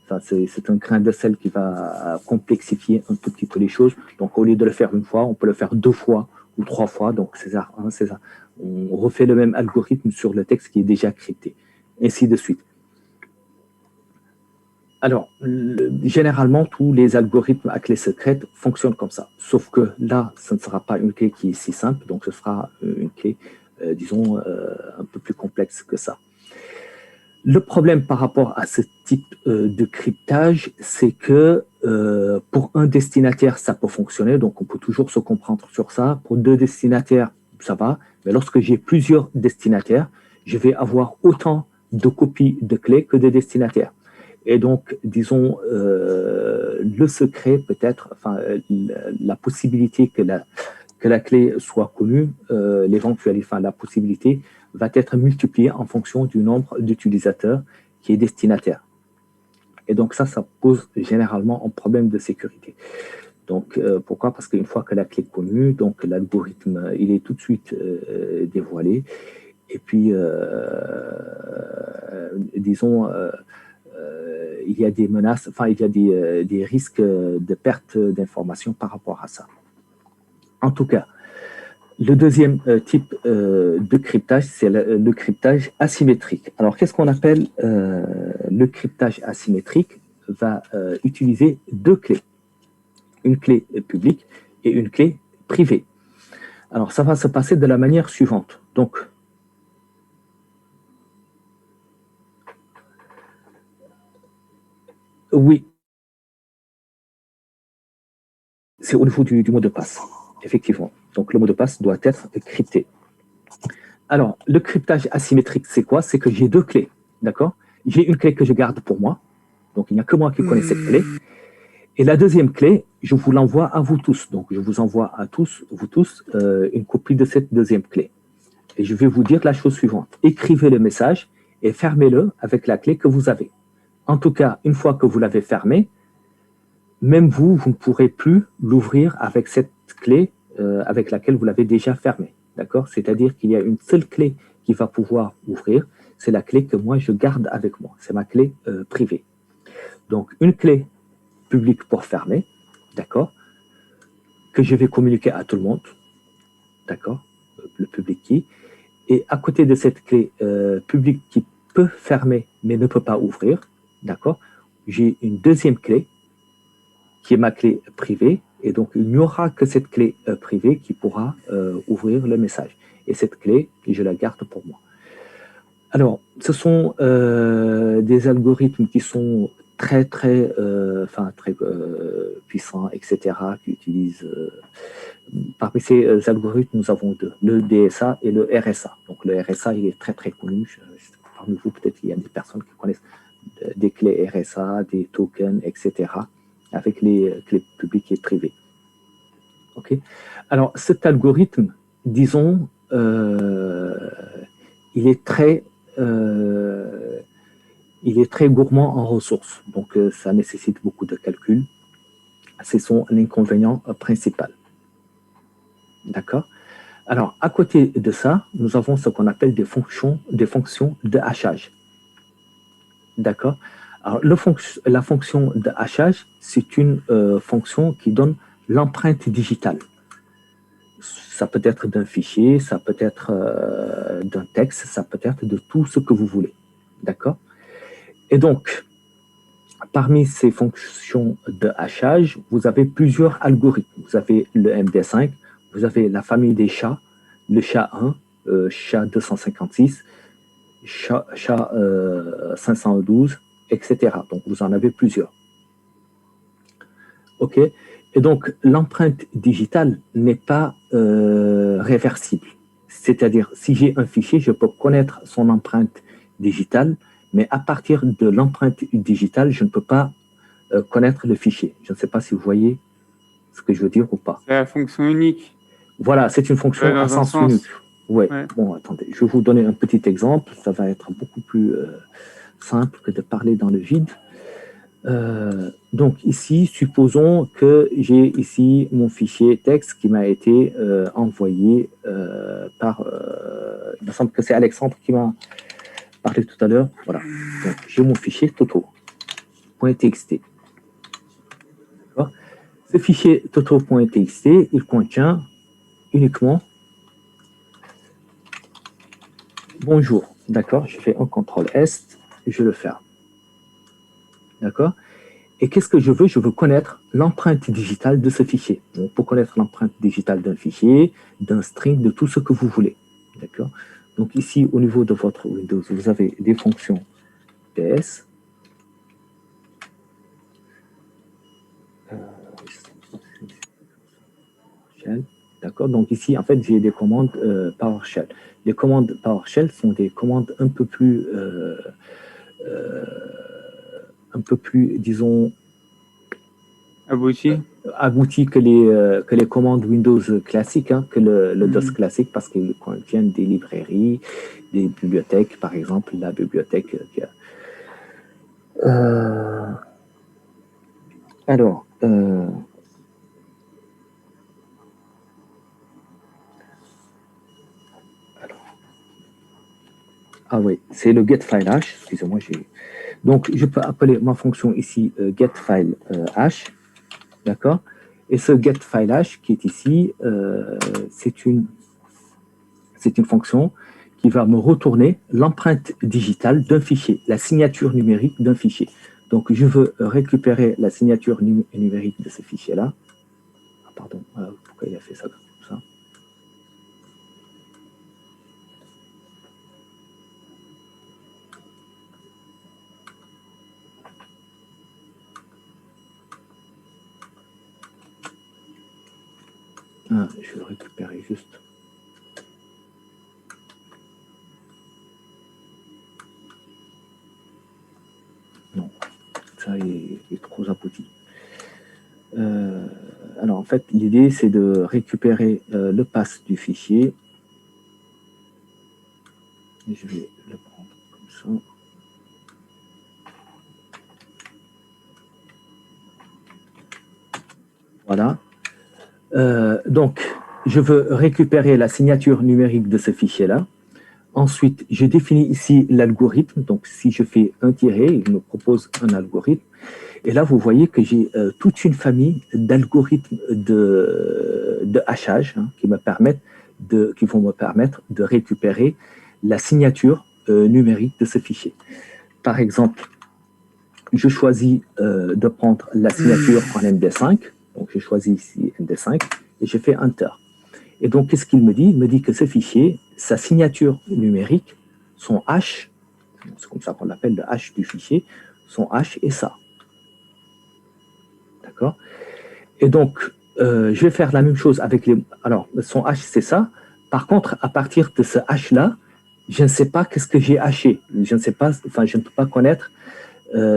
Enfin, c'est un grain de sel qui va complexifier un tout petit peu les choses. Donc, au lieu de le faire une fois, on peut le faire 2 fois ou 3 fois. Donc, c'est ça. On refait le même algorithme sur le texte qui est déjà crypté, ainsi de suite. Alors, généralement, tous les algorithmes à clé secrète fonctionnent comme ça. Sauf que là, ce ne sera pas une clé qui est si simple. Donc, ce sera une clé, disons, un peu plus complexe que ça. Le problème par rapport à ce type de cryptage, c'est que pour un destinataire, ça peut fonctionner, donc on peut toujours se comprendre sur ça. Pour 2 destinataires, ça va, mais lorsque j'ai plusieurs destinataires, je vais avoir autant de copies de clés que de destinataires. Et donc, disons, le secret peut-être, enfin, la possibilité que la clé soit connue, la possibilité va être multipliée en fonction du nombre d'utilisateurs qui est destinataire. Et donc ça pose généralement un problème de sécurité. Donc pourquoi? Parce qu'une fois que la clé est connue, donc l'algorithme, il est tout de suite dévoilé. Et puis, disons, il y a des menaces, enfin, il y a des risques de perte d'informations par rapport à ça. En tout cas, le deuxième type de cryptage, c'est le cryptage asymétrique. Alors, qu'est-ce qu'on appelle le cryptage asymétrique? Va utiliser 2 clés, une clé publique et une clé privée. Alors, ça va se passer de la manière suivante. Donc, oui, c'est au niveau du mot de passe, effectivement. Donc, le mot de passe doit être crypté. Alors, le cryptage asymétrique, c'est quoi? C'est que j'ai 2 clés, d'accord? J'ai une clé que je garde pour moi, donc il n'y a que moi qui connais cette clé. Et la deuxième clé, je vous l'envoie à vous tous. Donc, je vous envoie à vous tous, une copie de cette deuxième clé. Et je vais vous dire la chose suivante. Écrivez le message et fermez-le avec la clé que vous avez. En tout cas, une fois que vous l'avez fermé, même vous ne pourrez plus l'ouvrir avec cette clé avec laquelle vous l'avez déjà fermé. D'accord? C'est-à-dire qu'il y a une seule clé qui va pouvoir ouvrir. C'est la clé que moi, je garde avec moi. C'est ma clé privée. Donc, une clé publique pour fermer, d'accord? Que je vais communiquer à tout le monde, d'accord? Le public key. Et à côté de cette clé publique qui peut fermer mais ne peut pas ouvrir, d'accord? J'ai une deuxième clé qui est ma clé privée. Et donc, il n'y aura que cette clé privée qui pourra ouvrir le message. Et cette clé, je la garde pour moi. Alors, ce sont des algorithmes qui sont très puissants, etc., qui utilisent... parmi ces algorithmes, nous avons 2, le DSA et le RSA. Donc, le RSA, il est très, très connu. Parmi vous, peut-être qu'il y a des personnes qui connaissent des clés RSA, des tokens, etc., avec les clés publiques et privées. OK? Alors, cet algorithme, disons, il est très gourmand en ressources. Donc, ça nécessite beaucoup de calculs. C'est son inconvénient principal. D'accord? Alors, à côté de ça, nous avons ce qu'on appelle des fonctions de hachage. D'accord? Alors, la fonction de hachage, c'est une fonction qui donne l'empreinte digitale. Ça peut être d'un fichier, ça peut être d'un texte, ça peut être de tout ce que vous voulez. D'accord? Et donc, parmi ces fonctions de hachage, vous avez plusieurs algorithmes. Vous avez le MD5, vous avez la famille des chats, le SHA-1, SHA-256, SHA-512, etc. Donc, vous en avez plusieurs. OK? Et donc, l'empreinte digitale n'est pas réversible. C'est-à-dire, si j'ai un fichier, je peux connaître son empreinte digitale, mais à partir de l'empreinte digitale, je ne peux pas connaître le fichier. Je ne sais pas si vous voyez ce que je veux dire ou pas. C'est la fonction unique. Voilà, c'est une fonction à Dans un sens sens. unique. Ouais. Ouais. Bon, attendez, je vais vous donner un petit exemple. Ça va être beaucoup plus simple que de parler dans le vide. Donc ici, supposons que j'ai ici mon fichier texte qui m'a été envoyé par... il me semble que c'est Alexandre qui m'a parlé tout à l'heure. Voilà. Donc j'ai mon fichier toto.txt. D'accord. Ce fichier toto.txt, il contient uniquement bonjour. D'accord. Je fais un CTRL S, je le ferme. D'accord. Et qu'est-ce que je veux? Je veux connaître l'empreinte digitale de ce fichier. Donc, pour connaître l'empreinte digitale d'un fichier, d'un string, de tout ce que vous voulez. D'accord. Donc ici, au niveau de votre Windows, vous avez des fonctions PS. D'accord. Donc ici, en fait, j'ai des commandes PowerShell. Les commandes PowerShell sont des commandes un peu plus, disons, abouti que les commandes Windows classiques, hein, que le DOS classique, parce qu'ils contiennent des librairies, des bibliothèques, par exemple, la bibliothèque. Alors, ah oui, c'est le getFileHash. Excusez-moi, donc je peux appeler ma fonction ici getFileHash. D'accord. Et ce getFileHash qui est ici, c'est une fonction qui va me retourner l'empreinte digitale d'un fichier, la signature numérique d'un fichier. Donc, je veux récupérer la signature numérique de ce fichier-là. Ah, pardon, pourquoi il a fait ça comme ça? Ah, je vais le récupérer juste. Non, ça est trop abouti. Alors, en fait, l'idée, c'est de récupérer le pass du fichier. Et je vais le prendre comme ça. Voilà. Donc, je veux récupérer la signature numérique de ce fichier-là. Ensuite, je définis ici l'algorithme. Donc, si je fais un tiret, il me propose un algorithme. Et là, vous voyez que j'ai toute une famille d'algorithmes de hachage, hein, qui vont me permettre de récupérer la signature numérique de ce fichier. Par exemple, je choisis de prendre la signature en MD5. Donc, je choisis ici MD5 et je fais Enter. Et donc, qu'est-ce qu'il me dit? Il me dit que ce fichier, sa signature numérique, son hash, c'est comme ça qu'on l'appelle, le hash du fichier, son hash est ça. D'accord? Et donc, je vais faire la même chose avec les... Alors, son hash, c'est ça. Par contre, à partir de ce hash-là, je ne sais pas qu'est-ce que j'ai hashé. Je ne sais pas, enfin, je ne peux pas connaître.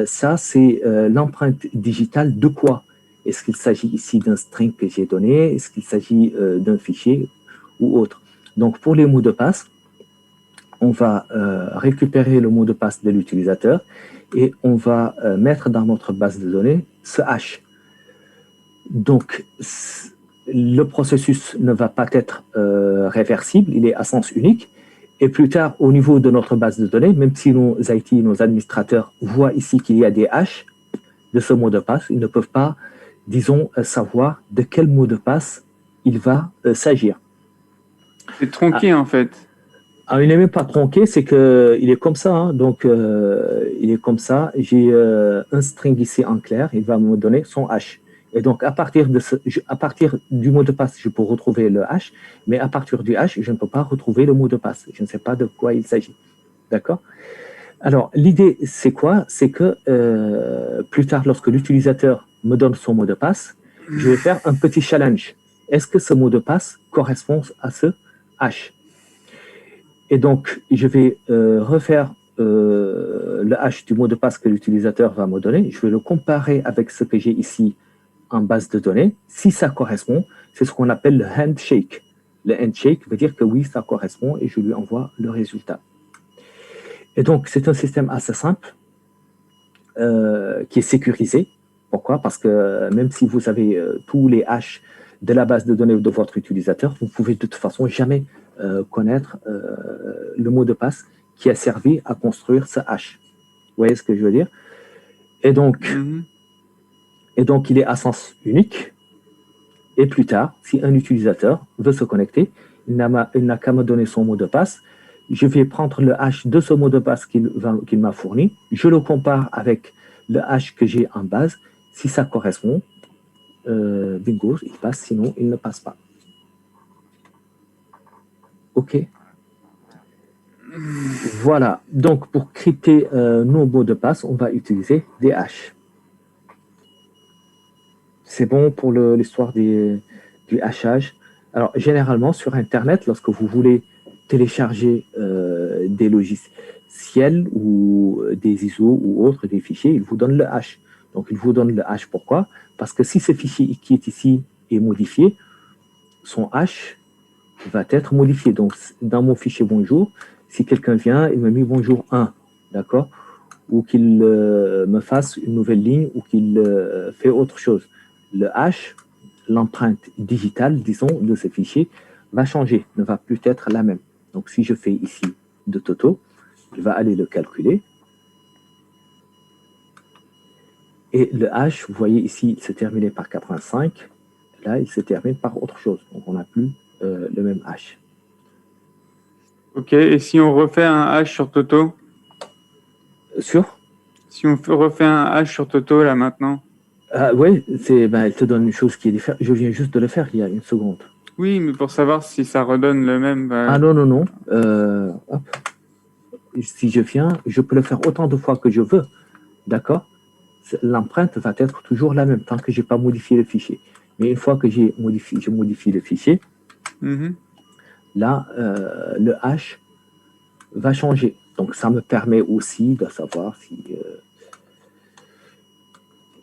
Ça, c'est l'empreinte digitale de quoi? Est-ce qu'il s'agit ici d'un string que j'ai donné? Est-ce qu'il s'agit d'un fichier ou autre? Donc, pour les mots de passe, on va récupérer le mot de passe de l'utilisateur et on va mettre dans notre base de données ce hash. Donc, le processus ne va pas être réversible, il est à sens unique. Et plus tard, au niveau de notre base de données, même si nos IT, nos administrateurs voient ici qu'il y a des hashes de ce mot de passe, ils ne peuvent pas, disons, savoir de quel mot de passe il va s'agir. C'est tronqué, en fait. Ah, il n'est même pas tronqué, c'est qu'il est comme ça. Hein, donc, il est comme ça. J'ai un string ici en clair, il va me donner son hash. Et donc, à partir du mot de passe, je peux retrouver le hash, mais à partir du hash, je ne peux pas retrouver le mot de passe. Je ne sais pas de quoi il s'agit. D'accord? Alors, l'idée, c'est quoi? C'est que plus tard, lorsque l'utilisateur me donne son mot de passe, je vais faire un petit challenge. Est-ce que ce mot de passe correspond à ce hash? Et donc, je vais refaire le hash du mot de passe que l'utilisateur va me donner, je vais le comparer avec ce que j'ai ici en base de données. Si ça correspond, c'est ce qu'on appelle le handshake. Le handshake veut dire que oui, ça correspond et je lui envoie le résultat. Et donc, c'est un système assez simple qui est sécurisé. Pourquoi? Parce que même si vous avez tous les hashes de la base de données de votre utilisateur, vous pouvez de toute façon jamais connaître le mot de passe qui a servi à construire ce hash. Vous voyez ce que je veux dire? Et donc, il est à sens unique. Et plus tard, si un utilisateur veut se connecter, il n'a qu'à me donner son mot de passe. Je vais prendre le hash de ce mot de passe qu'il m'a fourni. Je le compare avec le hash que j'ai en base. Si ça correspond, bingo, il passe, sinon il ne passe pas. OK. Voilà. Donc, pour crypter nos mots de passe, on va utiliser des hashes. C'est bon pour l'histoire du hachage. Alors, généralement, sur Internet, lorsque vous voulez télécharger des logiciels ou des ISO ou autres, des fichiers, il vous donne le hash. Donc, il vous donne le hash. Pourquoi? Parce que si ce fichier qui est ici est modifié, son hash va être modifié. Donc, dans mon fichier bonjour, si quelqu'un vient, il me met bonjour 1, d'accord? Ou qu'il me fasse une nouvelle ligne ou qu'il fait autre chose. Le hash, l'empreinte digitale, disons, de ce fichier, va changer, ne va plus être la même. Donc, si je fais ici de Toto, il va aller le calculer. Et le hash, vous voyez ici, il se terminait par 85. Là, il se termine par autre chose. Donc, on n'a plus le même hash. Ok, et si on refait un hash sur Toto? Si on refait un hash sur Toto, là, maintenant? Oui, elle te donne une chose qui est différente. Je viens juste de le faire il y a une seconde. Oui, mais pour savoir si ça redonne le même... Ah non. Hop. Si je viens, je peux le faire autant de fois que je veux. D'accord? L'empreinte va être toujours la même tant que je n'ai pas modifié le fichier. Mais une fois que je modifie le fichier, là, le hash va changer. Donc, ça me permet aussi de savoir si...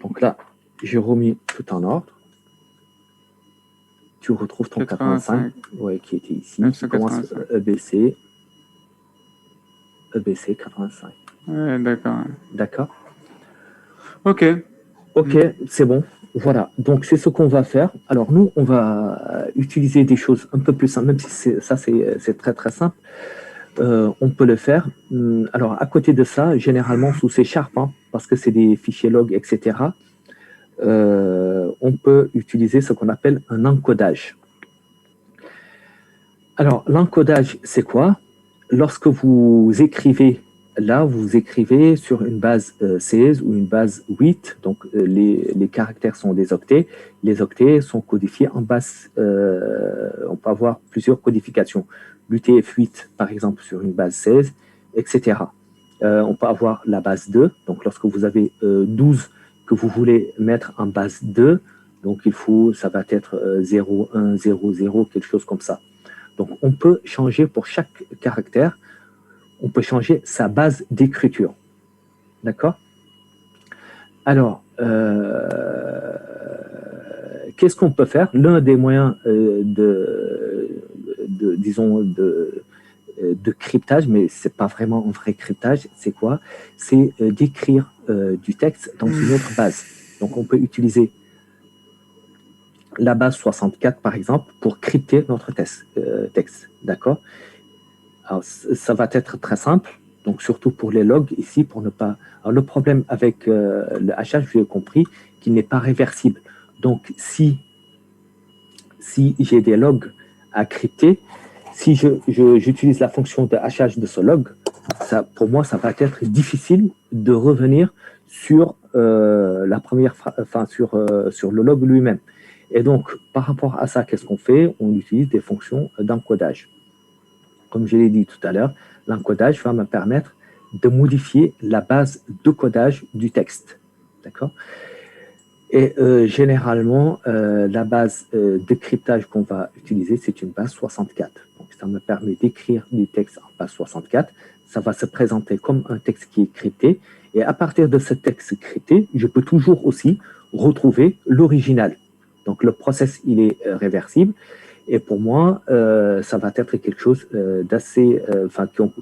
Donc là, j'ai remis tout en ordre. Tu retrouves ton 85, qui était ici. Tu commences EBC 85. Ouais, d'accord. D'accord. Ok. Ok, c'est bon. Voilà. Donc, c'est ce qu'on va faire. Alors, nous, on va utiliser des choses un peu plus simples, même si c'est très, très simple. On peut le faire. Alors, à côté de ça, généralement sous C#, parce que c'est des fichiers log, etc., on peut utiliser ce qu'on appelle un encodage. Alors, l'encodage, c'est quoi? Lorsque vous écrivez, là, vous écrivez sur une base 16 ou une base 8, donc les caractères sont des octets. Les octets sont codifiés en base, on peut avoir plusieurs codifications. L'UTF-8, par exemple, sur une base 16, etc. On peut avoir la base 2, donc lorsque vous avez 12 que vous voulez mettre en base 2, donc ça va être 0, 1, 0, 0, quelque chose comme ça. Donc, on peut changer pour chaque caractère, on peut changer sa base d'écriture. D'accord? Alors, qu'est-ce qu'on peut faire? L'un des moyens de cryptage, mais ce n'est pas vraiment un vrai cryptage, c'est quoi? C'est d'écrire du texte dans une autre base. Donc, on peut utiliser la base 64, par exemple, pour crypter notre texte. D'accord? Alors, ça va être très simple, donc surtout pour les logs ici, pour ne pas... Alors, le problème avec le hachage, j'ai compris qu'il n'est pas réversible. Donc, si j'ai des logs à crypter, si j'utilise la fonction de hachage de ce log, pour moi, ça va être difficile de revenir sur la première, sur le log lui-même. Et donc, par rapport à ça, qu'est-ce qu'on fait? On utilise des fonctions d'encodage. Comme je l'ai dit tout à l'heure, l'encodage va me permettre de modifier la base de codage du texte. D'accord? Et généralement, la base de cryptage qu'on va utiliser, c'est une base 64. Donc, ça me permet d'écrire du texte en base 64. Ça va se présenter comme un texte qui est crypté. Et à partir de ce texte crypté, je peux toujours aussi retrouver l'original. Donc, le process, il est réversible. Et pour moi, ça va être quelque chose d'assez,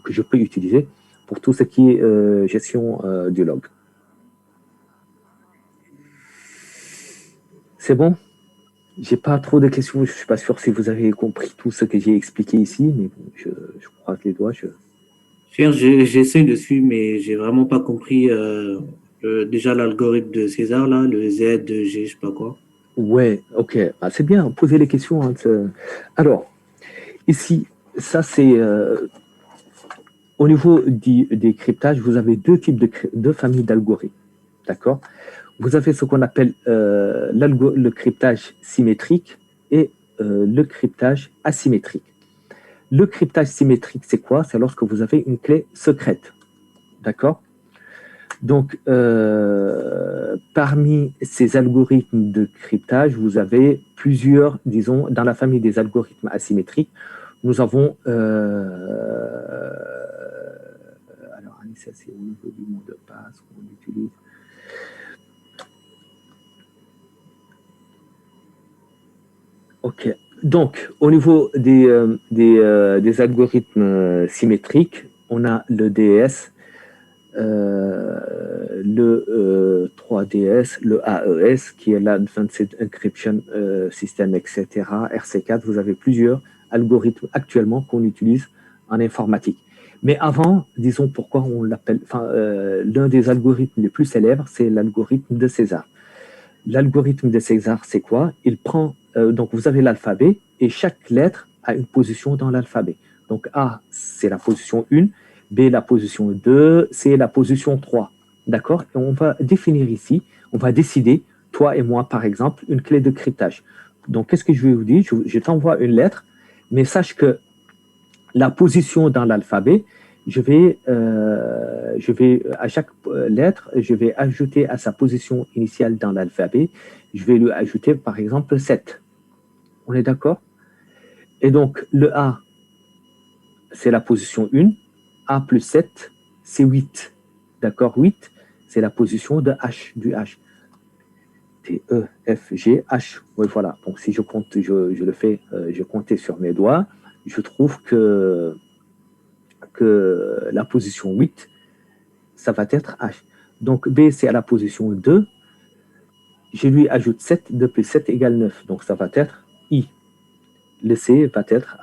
que je peux utiliser pour tout ce qui est gestion du log. C'est bon? J'ai pas trop de questions. Je suis pas sûr si vous avez compris tout ce que j'ai expliqué ici, mais bon, je croise les doigts. Cher, j'essaie de suivre, mais j'ai vraiment pas compris déjà l'algorithme de César, là, le Z, G, je sais pas quoi. Ouais, ok. Ah, c'est bien, posez les questions. Hein, alors, ici, ça c'est au niveau des cryptages, vous avez deux familles d'algorithmes. D'accord? Vous avez ce qu'on appelle le cryptage symétrique et le cryptage asymétrique. Le cryptage symétrique, c'est quoi? C'est lorsque vous avez une clé secrète. D'accord? Donc, parmi ces algorithmes de cryptage, vous avez plusieurs, disons, dans la famille des algorithmes asymétriques, nous avons... alors, ça, c'est au niveau du mot de passe qu'on utilise. Ok. Donc, au niveau des algorithmes symétriques, on a le DS, le 3DS, le AES, qui est l'Advanced Encryption System, etc., RC4. Vous avez plusieurs algorithmes actuellement qu'on utilise en informatique. Mais avant, disons pourquoi on l'appelle, l'un des algorithmes les plus célèbres, c'est l'algorithme de César. L'algorithme de César, c'est quoi? Il prend, donc vous avez l'alphabet et chaque lettre a une position dans l'alphabet. Donc A, c'est la position 1, B, la position 2, C, la position 3. D'accord? Et on va définir ici, on va décider, toi et moi par exemple, une clé de cryptage. Donc qu'est-ce que je vais vous dire? Je t'envoie une lettre, mais sache que la position dans l'alphabet, je vais à chaque lettre, je vais ajouter à sa position initiale dans l'alphabet, je vais lui ajouter par exemple 7. On est d'accord? Et donc le A, c'est la position 1, A plus 7, c'est 8. D'accord? 8, c'est la position de H, du H. T, E, F, G, H. Oui, voilà. Donc si je compte, je le fais, je comptais sur mes doigts, je trouve que la position 8, ça va être H. Donc B, c'est à la position 2. Je lui ajoute 7. 2 plus 7 égale 9. Donc ça va être I. Le C va être...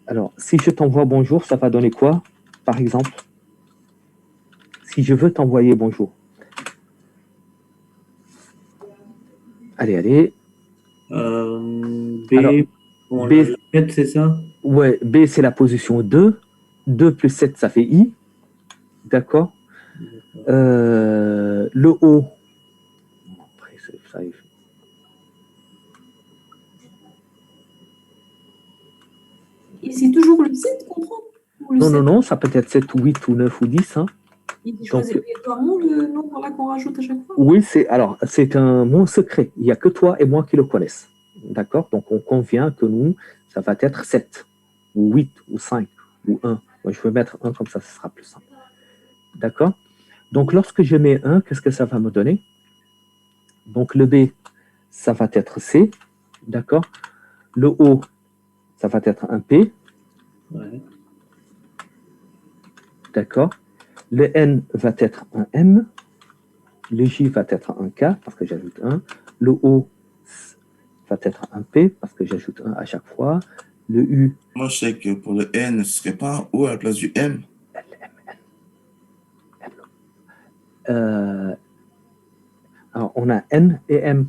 alors, si je t'envoie bonjour, ça va donner quoi, par exemple? Si je veux t'envoyer bonjour. Allez. B, alors, on B, 7, c'est ça? Ouais, B, c'est la position 2. 2 plus 7, ça fait I. D'accord? Le O. Après, ça, Et c'est toujours le 7 qu'on prend? Non, ça peut être 7 ou 8 ou 9 ou 10. Hein. Il choisit obligatoirement le nombre là qu'on rajoute à chaque fois? Oui, c'est un mot secret. Il n'y a que toi et moi qui le connaissent. D'accord? Donc, on convient que nous, ça va être 7 ou 8 ou 5 ou 1. Moi, je vais mettre 1 comme ça, ce sera plus simple. D'accord? Donc, lorsque je mets 1, qu'est-ce que ça va me donner? Donc, le B, ça va être C. D'accord? Le O, ça va être un P. Ouais. D'accord? Le N va être un M. Le J va être un K, parce que j'ajoute 1. Le O va être un P, parce que j'ajoute 1 à chaque fois. Le U... Moi, je sais que pour le N, ce serait pas un O à la place du M. Alors, on a N et M.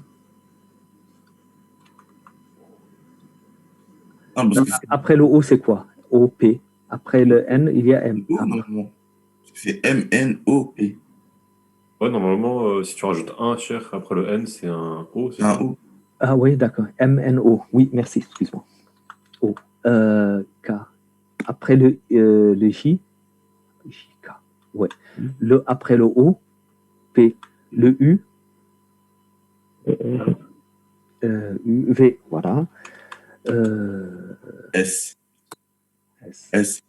Non, parce que après le O, c'est quoi? O, P. Après le N, il y a M. O, normalement. C'est M-N-O-P. Ouais, normalement, si tu rajoutes un cher après le N, c'est un O. C'est un O. Ah oui, d'accord. M-N-O. Oui, merci, excuse-moi. O. K. Après le J, J-K. Ouais. Après le O, P. Le U, U, V. Voilà. S. S. S.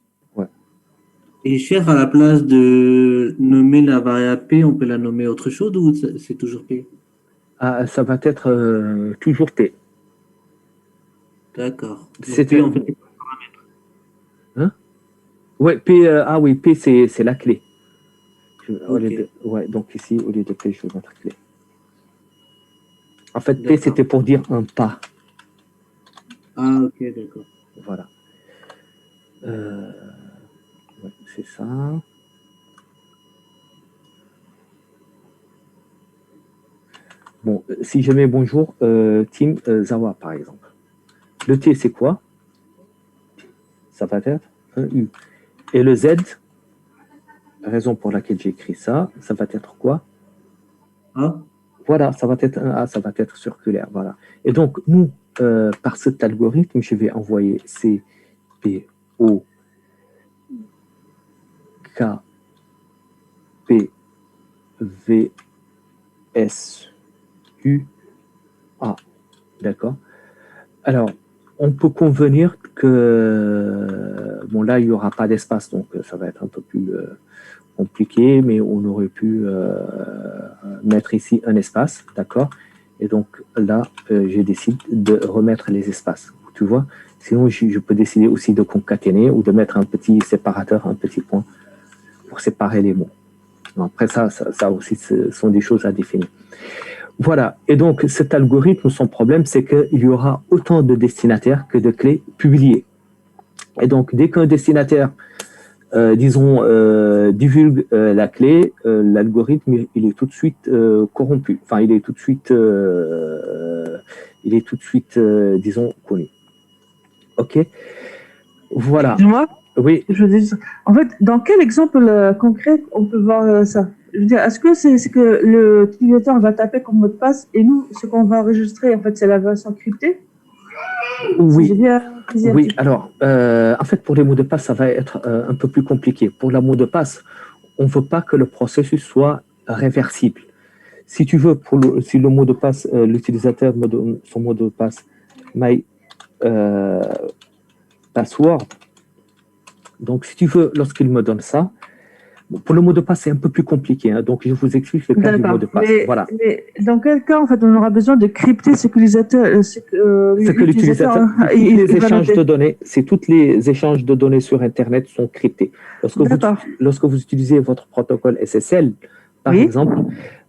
Et cher, à la place de nommer la variable P, on peut la nommer autre chose ou c'est toujours P? Ah, ça va être toujours P. D'accord. Donc, C'est P, en fait, hein? Ouais, P, ah oui, P, c'est la clé. Au lieu ok. ouais, donc ici, au lieu de P, je vais mettre clé. En fait, P, D'accord. c'était pour dire un pas. Ah, ok, d'accord. Voilà. Ouais, c'est ça. Bon, si je mets bonjour, Team Zawa, par exemple. Le T, c'est quoi? Ça va être un U. Et le Z, la raison pour laquelle j'ai écrit ça, ça va être quoi? Ah, Voilà, ça va être un A, ça va être circulaire. Voilà. Et donc, nous, par cet algorithme, je vais envoyer C, P, O, K, P, V, S, U, A. D'accord? Alors, on peut convenir que, bon, là, il n'y aura pas d'espace, donc ça va être un peu plus compliqué, mais on aurait pu mettre ici un espace, d'accord? Et donc là, je décide de remettre les espaces, tu vois? Sinon, je peux décider aussi de concaténer ou de mettre un petit séparateur, un petit point pour séparer les mots. Après, ça aussi, ce sont des choses à définir. Voilà. Et donc, cet algorithme, son problème, c'est qu'il y aura autant de destinataires que de clés publiées. Et donc, dès qu'un destinataire, disons, divulgue la clé, l'algorithme, il est tout de suite corrompu. Enfin, il est tout de suite, disons, connu. OK? Voilà. Excuse-moi, Oui, je veux dire, en fait, dans quel exemple concret on peut voir ça? Je veux dire, est-ce que c'est que l'utilisateur va taper comme mot de passe et nous, ce qu'on va enregistrer, en fait, c'est la version cryptée? Si j'ai oui. bien saisi un Oui, petit peu. alors, en fait, pour les mots de passe, ça va être un peu plus compliqué. Pour le mot de passe, on ne veut pas que le processus soit réversible. Si tu veux, si le mot de passe, l'utilisateur me donne son mot de passe, my password, donc si tu veux, lorsqu'il me donne ça, pour le mot de passe, c'est un peu plus compliqué, hein, donc je vous explique le cas du mot de D'accord. passe. Voilà. Mais dans quel cas, en fait, on aura besoin de crypter ce que l'utilisateur, C'est que l'utilisateur, il va noter. c'est toutes les échanges de données sur Internet sont cryptés. D'accord. Lorsque vous utilisez votre protocole SSL, par Oui. exemple,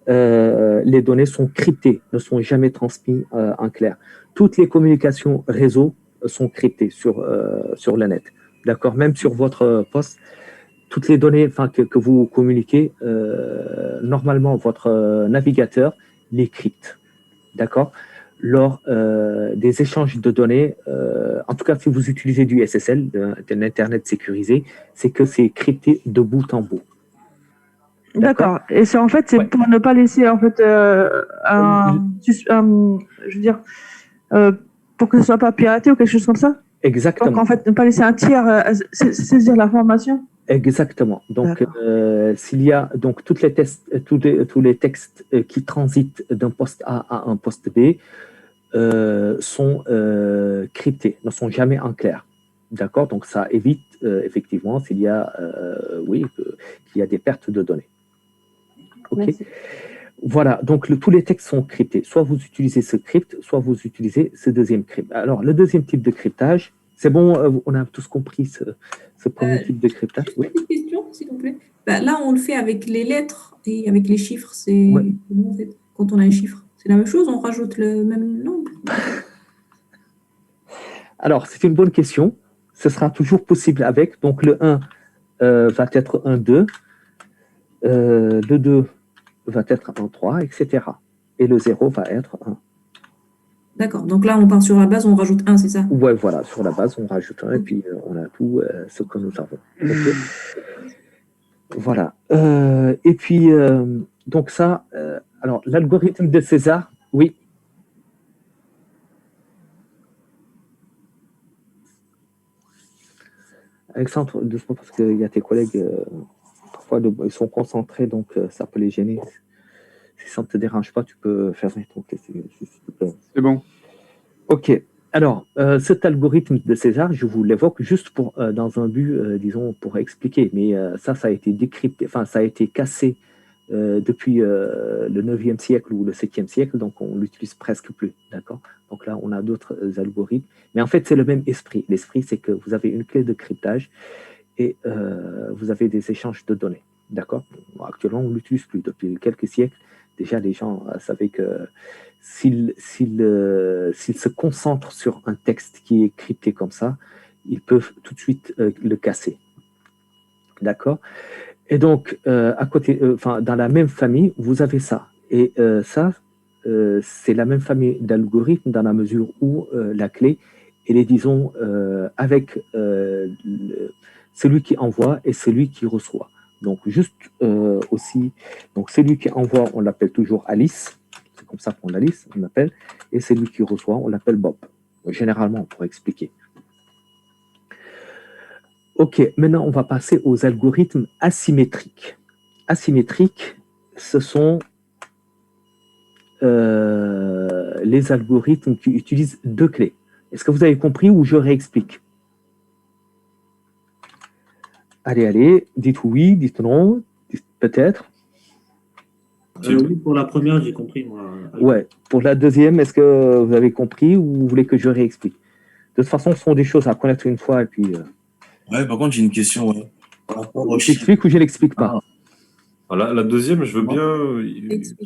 les données sont cryptées, ne sont jamais transmises en clair. Toutes les communications réseau sont cryptées sur le net. D'accord? Même sur votre poste, toutes les données que vous communiquez, normalement, votre navigateur les crypte. D'accord? Lors des échanges de données, en tout cas, si vous utilisez du SSL, d'un Internet sécurisé, c'est que c'est crypté de bout en bout. D'accord. Et c'est en fait, c'est Ouais. pour ne pas laisser en fait je veux dire, pour que ce soit pas piraté ou quelque chose comme ça. Donc Exactement. en fait, ne pas laisser un tiers saisir l'information. Exactement. Donc, s'il y a donc tous les textes qui transitent d'un poste A à un poste B sont cryptés, ne sont jamais en clair. D'accord? Donc, ça évite effectivement s'il y a, qu'il y a des pertes de données. OK? Merci. Voilà, donc tous les textes sont cryptés. Soit vous utilisez ce crypte, soit vous utilisez ce deuxième crypte. Alors, le deuxième type de cryptage, c'est bon, on a tous compris ce premier type de cryptage. Juste une petite question, s'il vous plaît. Bah, là, on le fait avec les lettres et avec les chiffres. C'est en fait, quand on a un chiffre, c'est la même chose. On rajoute le même nombre. Alors, c'est une bonne question. Ce sera toujours possible avec. Donc, le 1 va être un 2. Le 2 va être un 3, etc. Et le 0 va être 1. D'accord. Donc là, on part sur la base, on rajoute 1, c'est ça? Ouais, voilà. Sur la base, on rajoute 1 et puis on a tout ce que nous avons. Okay. Voilà. Et puis, donc ça, alors, l'algorithme de César, oui. Alexandre, doucement, parce qu'il y a tes collègues, parfois, ils sont concentrés, donc ça peut les gêner. Si ça ne te dérange pas, tu peux fermer ton PC, s'il te plaît. C'est bon. OK. Alors, cet algorithme de César, je vous l'évoque juste pour, dans un but, disons, pour expliquer. Mais ça a été décrypté, enfin, ça a été cassé depuis le 9e siècle ou le 7e siècle, donc on l'utilise presque plus, d'accord? Donc là, on a d'autres algorithmes. Mais en fait, c'est le même esprit. L'esprit, c'est que vous avez une clé de cryptage et vous avez des échanges de données, d'accord? Bon, actuellement, on ne l'utilise plus. Depuis quelques siècles, déjà, les gens savaient que s'ils se concentrent sur un texte qui est crypté comme ça, ils peuvent tout de suite le casser, d'accord? Et donc, à côté, dans la même famille, vous avez ça. Et ça, c'est la même famille d'algorithmes dans la mesure où la clé, elle est, disons, avec celui qui envoie et celui qui reçoit. Donc, juste aussi, donc celui qui envoie, on l'appelle toujours Alice. C'est comme ça qu'on l'Alice, on l'appelle. Et celui qui reçoit, on l'appelle Bob. Donc, généralement, pour expliquer. Ok, maintenant on va passer aux algorithmes asymétriques. Asymétriques, ce sont les algorithmes qui utilisent deux clés. Est-ce que vous avez compris ou je réexplique? Allez, dites oui, dites non, dites peut-être. Oui, pour la première, j'ai compris, moi. Ouais, pour la deuxième, est-ce que vous avez compris ou vous voulez que je réexplique? De toute façon, ce sont des choses à connaître une fois et puis... Ouais, par contre, j'ai une question. Ouais. Par rapport au J'explique ou je l'explique pas? La deuxième, je veux bien,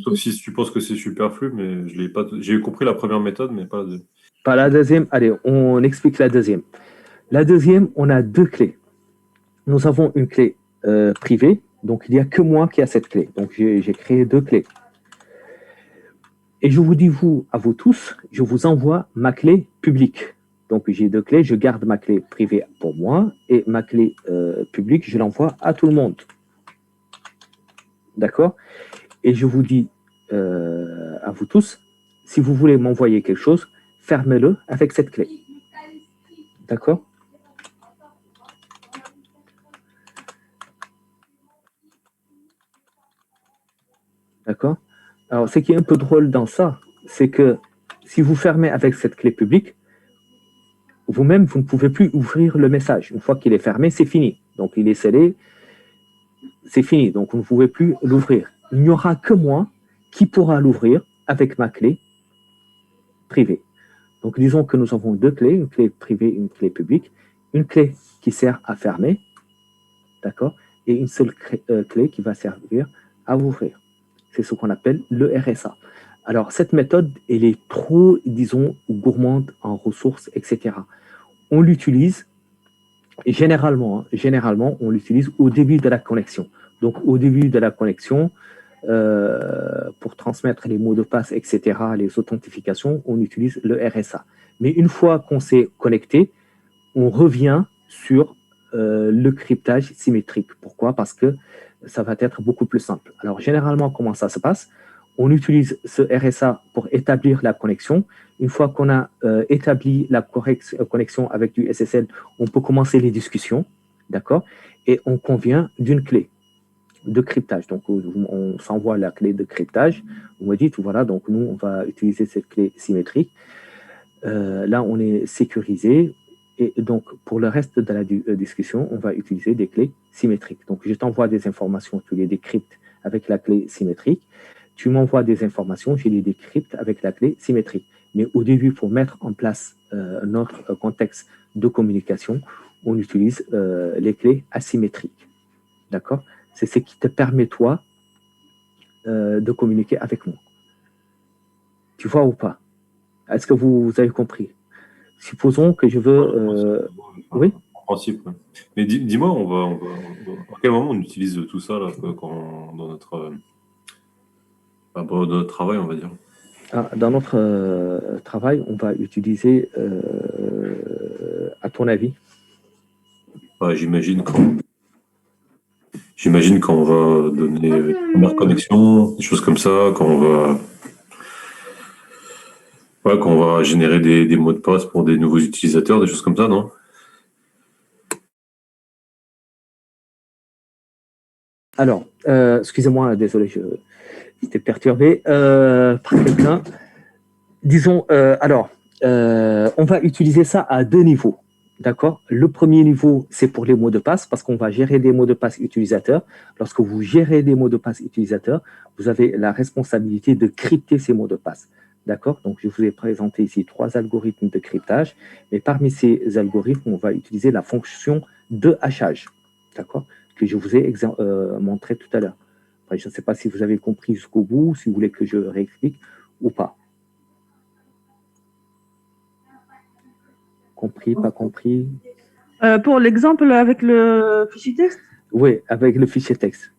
sauf si tu penses que c'est superflu, mais je l'ai pas. J'ai compris la première méthode, mais pas la deuxième. Pas la deuxième. Allez, on explique la deuxième. La deuxième, on a deux clés. Nous avons une clé privée, donc il n'y a que moi qui a cette clé. Donc j'ai créé deux clés. Et je vous dis, à vous tous, je vous envoie ma clé publique. Donc j'ai deux clés, je garde ma clé privée pour moi et ma clé publique, je l'envoie à tout le monde. D'accord? Et je vous dis à vous tous, si vous voulez m'envoyer quelque chose, fermez-le avec cette clé. D'accord? D'accord? Alors, ce qui est un peu drôle dans ça, c'est que si vous fermez avec cette clé publique, vous-même, vous ne pouvez plus ouvrir le message. Une fois qu'il est fermé, c'est fini. Donc, il est scellé, c'est fini. Donc, vous ne pouvez plus l'ouvrir. Il n'y aura que moi qui pourra l'ouvrir avec ma clé privée. Donc, disons que nous avons deux clés, une clé privée et une clé publique. Une clé qui sert à fermer, d'accord? Et une seule clé qui va servir à ouvrir. C'est ce qu'on appelle le RSA. Alors, cette méthode, elle est trop, disons, gourmande en ressources, etc. On l'utilise, généralement, on l'utilise au début de la connexion. Donc, au début de la connexion, pour transmettre les mots de passe, etc., les authentifications, on utilise le RSA. Mais une fois qu'on s'est connecté, on revient sur le cryptage symétrique. Pourquoi? Parce que ça va être beaucoup plus simple. Alors, généralement, comment ça se passe? On utilise ce RSA pour établir la connexion. Une fois qu'on a établi la connexion avec du SSL, on peut commencer les discussions, d'accord? Et on convient d'une clé de cryptage. Donc, on s'envoie la clé de cryptage. Vous me dites, voilà, donc nous, on va utiliser cette clé symétrique. Là, on est sécurisé. Et donc, pour le reste de la discussion, on va utiliser des clés symétriques. Donc, je t'envoie des informations, tu les décryptes avec la clé symétrique. Tu m'envoies des informations, je les décrypte avec la clé symétrique. Mais au début, pour mettre en place notre contexte de communication, on utilise les clés asymétriques. D'accord? C'est ce qui te permet, toi, de communiquer avec moi. Tu vois ou pas? Est-ce que vous avez compris? Supposons que je veux... oui. En principe, ouais. Mais dis-moi, à quel moment on utilise tout ça là, dans notre travail, on va dire? Dans notre travail, on va utiliser, à ton avis? J'imagine quand on va donner une première connexion, des choses comme ça, quand on va générer des mots de passe pour des nouveaux utilisateurs, des choses comme ça, non? Alors, excusez-moi, désolé, j'étais perturbé par quelqu'un. Disons, on va utiliser ça à deux niveaux. D'accord? Le premier niveau, c'est pour les mots de passe, parce qu'on va gérer des mots de passe utilisateurs. Lorsque vous gérez des mots de passe utilisateurs, vous avez la responsabilité de crypter ces mots de passe. D'accord? Donc, je vous ai présenté ici 3 algorithmes de cryptage. Et parmi ces algorithmes, on va utiliser la fonction de hachage. D'accord? Que je vous ai montré tout à l'heure. Enfin, je ne sais pas si vous avez compris jusqu'au bout, si vous voulez que je réexplique ou pas. Compris, pas compris? Pour l'exemple avec le fichier texte, Oui, avec le fichier texte.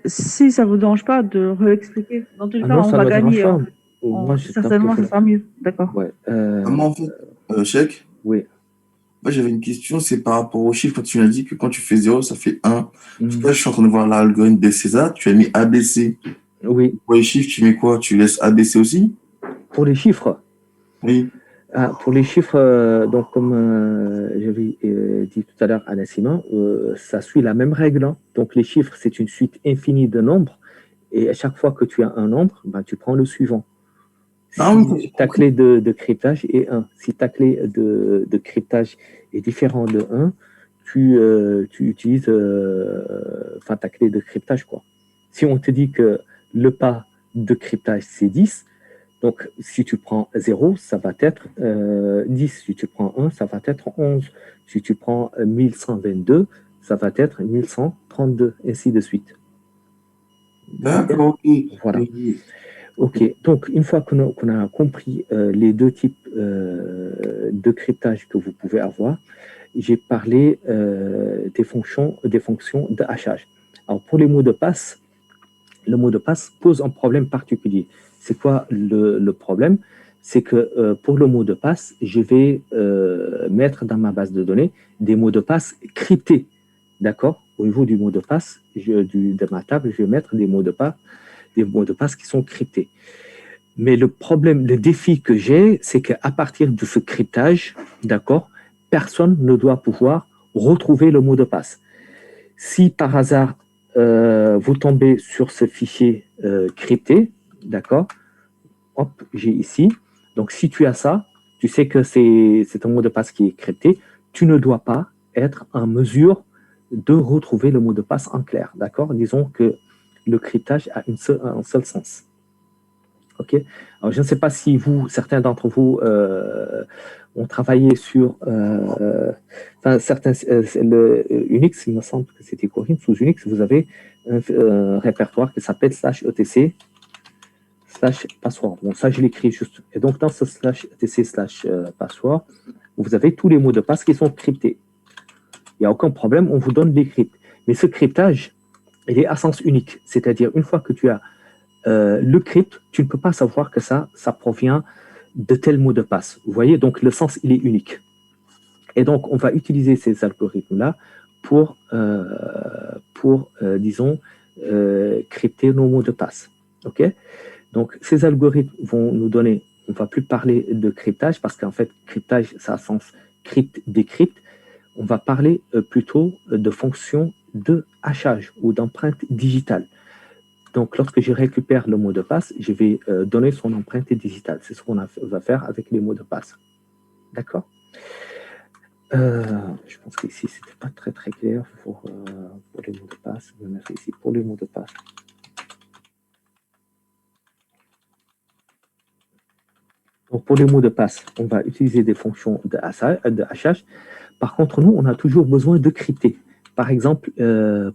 si ça vous dérange pas de réexpliquer, dans tous les Ah cas, non, on ça va ne me dérange gagner. pas. Moi, Certainement, ça sera mieux. D'accord. Ouais, Moi, en fait, Cheikh, oui. moi, j'avais une question, c'est par rapport au chiffre. Quand tu m'as dit que quand tu fais 0, ça fait 1. Parce que là, je suis en train de voir l'algorithme de César, tu as mis ABC. Oui. Pour les chiffres, tu mets quoi? Tu laisses ABC aussi? Pour les chiffres, Oui. pour les chiffres, donc comme j'avais dit tout à l'heure à Nassima, ça suit la même règle, hein. Donc les chiffres, c'est une suite infinie de nombres, et à chaque fois que tu as un nombre, ben, tu prends le suivant. Ah oui, Si ta clé de cryptage est 1, si ta clé de cryptage est différente de 1, tu utilises ta clé de cryptage, quoi. Si on te dit que le pas de cryptage, c'est 10, donc si tu prends 0, ça va être 10. Si tu prends 1, ça va être 11. Si tu prends 1122, ça va être 1132, ainsi de suite. d'accord, ok. Voilà. Ok, donc une fois qu'on a compris les deux types de cryptage que vous pouvez avoir, j'ai parlé des fonctions de hachage. Alors pour les mots de passe, le mot de passe pose un problème particulier. C'est quoi le problème? C'est que pour le mot de passe, je vais mettre dans ma base de données des mots de passe cryptés. D'accord? Au niveau du mot de passe, de ma table, je vais mettre des mots de passe qui sont cryptés. Mais le problème, le défi que j'ai, c'est qu'à partir de ce cryptage, d'accord, personne ne doit pouvoir retrouver le mot de passe. Si par hasard, vous tombez sur ce fichier crypté, d'accord, hop, j'ai ici. Donc, si tu as ça, tu sais que c'est un mot de passe qui est crypté, tu ne dois pas être en mesure de retrouver le mot de passe en clair, d'accord? Disons que le cryptage a un seul sens. Ok. Alors, je ne sais pas si certains d'entre vous ont travaillé sur certains, le Unix, il me semble que c'était Corinne, sous Unix, vous avez un répertoire qui s'appelle /etc /password. Bon, ça, je l'écris juste. Et donc, dans ce /etc /password, vous avez tous les mots de passe qui sont cryptés. Il n'y a aucun problème, on vous donne des cryptes. Mais ce cryptage, il est à sens unique. C'est-à-dire, une fois que tu as le crypte, tu ne peux pas savoir que ça provient de tel mot de passe. Vous voyez, donc le sens, il est unique. Et donc, on va utiliser ces algorithmes-là pour disons, crypter nos mots de passe. OK? Donc, ces algorithmes vont nous donner, on ne va plus parler de cryptage parce qu'en fait, cryptage, ça a sens crypte, décrypte. On va parler plutôt de fonctions de hachage ou d'empreinte digitale. Donc, lorsque je récupère le mot de passe, je vais donner son empreinte digitale. C'est ce qu'on va faire avec les mots de passe. D'accord? Je pense qu'ici, ce n'était pas très, très clair pour les mots de passe. Je vais mettre ici pour les mots de passe. Donc, pour les mots de passe, on va utiliser des fonctions de hachage. Par contre, nous, on a toujours besoin de crypter. Par exemple,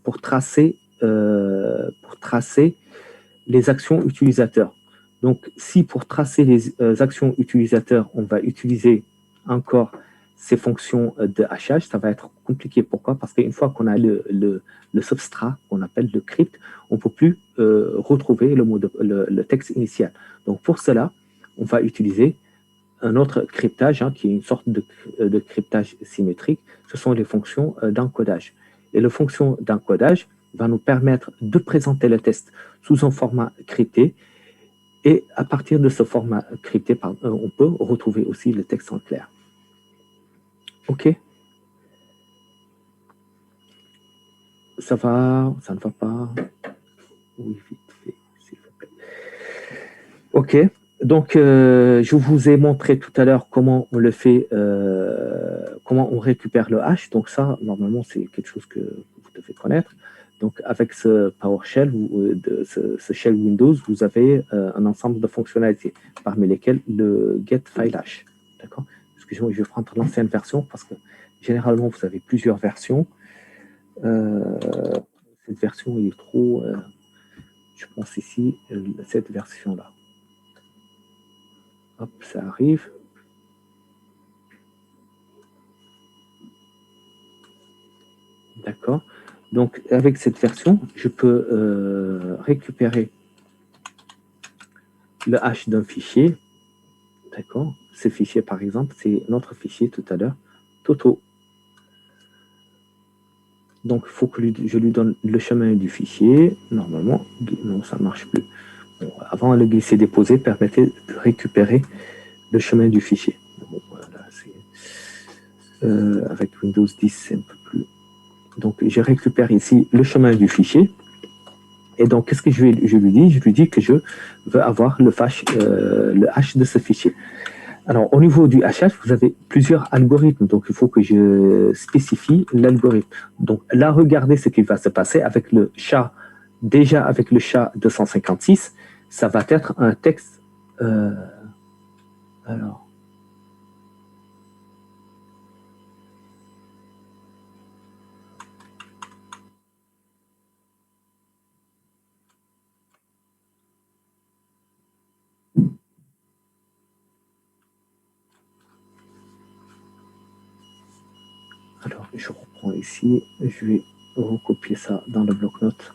pour tracer les actions utilisateurs. Donc, si pour tracer les actions utilisateurs, on va utiliser encore ces fonctions de hachage, ça va être compliqué. Pourquoi? Parce qu'une fois qu'on a le substrat, qu'on appelle le crypt, on ne peut plus retrouver le texte initial. Donc, pour cela, on va utiliser un autre cryptage, qui est une sorte de cryptage symétrique. Ce sont les fonctions d'encodage. Et les fonctions d'encodage va nous permettre de présenter le test sous un format crypté. Et à partir de ce format crypté, on peut retrouver aussi le texte en clair. OK? Ça va? Ça ne va pas? Oui, vite fait, s'il vous plaît. OK. Donc, je vous ai montré tout à l'heure comment on le fait, comment on récupère le hash. Donc ça, normalement, c'est quelque chose que vous devez connaître. Donc, avec ce PowerShell, ce shell Windows, vous avez un ensemble de fonctionnalités, parmi lesquelles le get file hash. D'accord? Excusez-moi, je vais prendre l'ancienne version parce que généralement, vous avez plusieurs versions. Cette version est trop... je pense ici, cette version-là. Hop, ça arrive. D'accord. Donc, avec cette version, je peux récupérer le hash d'un fichier. D'accord. Ce fichier, par exemple, c'est notre fichier tout à l'heure, Toto. Donc, il faut que je lui donne le chemin du fichier. Normalement, non, ça ne marche plus. Bon, avant, le glisser-déposer permettait de récupérer le chemin du fichier. Bon, voilà, avec Windows 10, c'est un peu plus... Donc, je récupère ici le chemin du fichier. Et donc, qu'est-ce que je lui dis? Je lui dis que je veux avoir le hash de ce fichier. Alors, au niveau du hashage, vous avez plusieurs algorithmes. Donc, il faut que je spécifie l'algorithme. Donc, là, regardez ce qui va se passer avec le SHA. Déjà, avec le SHA 256, ça va être un texte... alors... Alors, je reprends ici, je vais recopier ça dans le bloc-notes.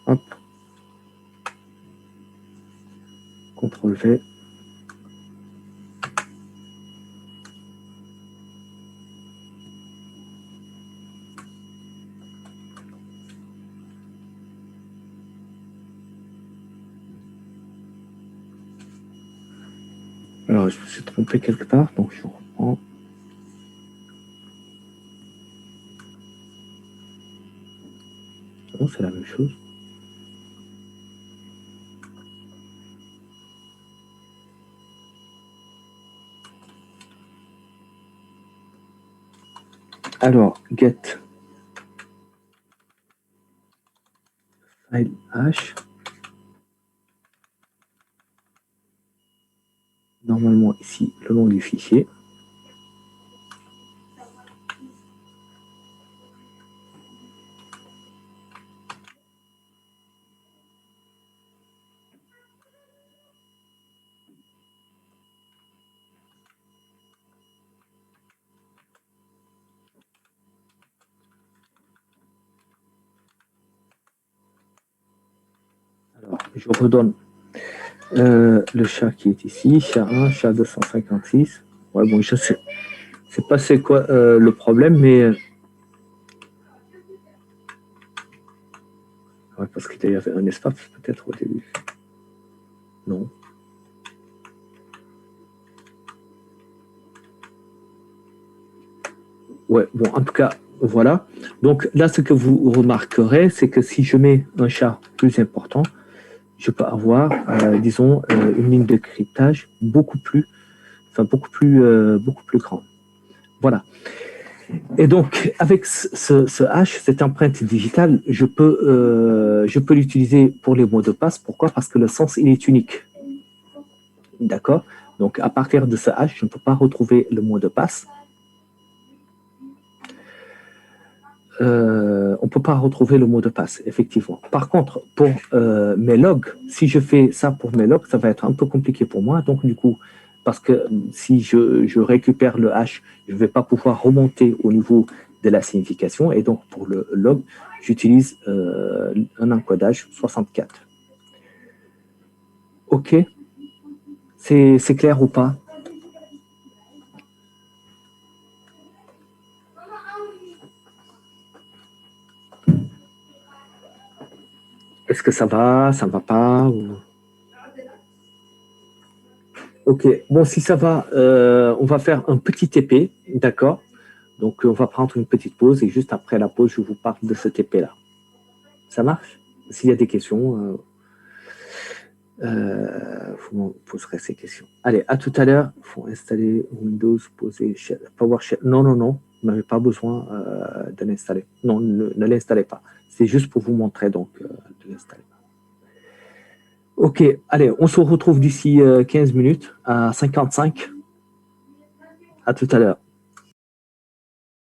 Hop. CTRL V. Alors, je me suis trompé quelque part, donc je reprends. Non, c'est la même chose. Alors, get file hash. Normalement, ici, le nom du fichier. Alors, je redonne le chat qui est ici, chat 1, chat 256. Ouais, bon, je sais pas c'est quoi le problème, mais... ouais, parce qu'il y avait un espace peut-être au début. Non. Ouais, bon, en tout cas, voilà. Donc là, ce que vous remarquerez, c'est que si je mets un chat plus important, je peux avoir, disons, une ligne de cryptage beaucoup plus grande. Voilà. Et donc, avec ce hash, cette empreinte digitale, je peux l'utiliser pour les mots de passe. Pourquoi? Parce que le sens, il est unique. D'accord? Donc, à partir de ce hash, je ne peux pas retrouver le mot de passe. On ne peut pas retrouver le mot de passe, effectivement. Par contre, pour mes logs, si je fais ça pour mes logs, ça va être un peu compliqué pour moi. Donc, du coup, parce que si je récupère le hash, je ne vais pas pouvoir remonter au niveau de la signification. Et donc, pour le log, j'utilise un encodage 64. OK? C'est clair ou pas? Est-ce que ça va ne va pas ou... Ok, bon, si ça va, on va faire un petit TP, d'accord? Donc, on va prendre une petite pause et juste après la pause, je vous parle de ce TP-là. Ça marche? S'il y a des questions, vous me poserez ces questions. Allez, à tout à l'heure. Il faut installer Windows, poser PowerShell. Non, non, non, vous n'avez pas besoin de l'installer. Non, ne l'installez pas. C'est juste pour vous montrer donc de l'installer. Ok, allez, on se retrouve d'ici 15 minutes à 55. À tout à l'heure.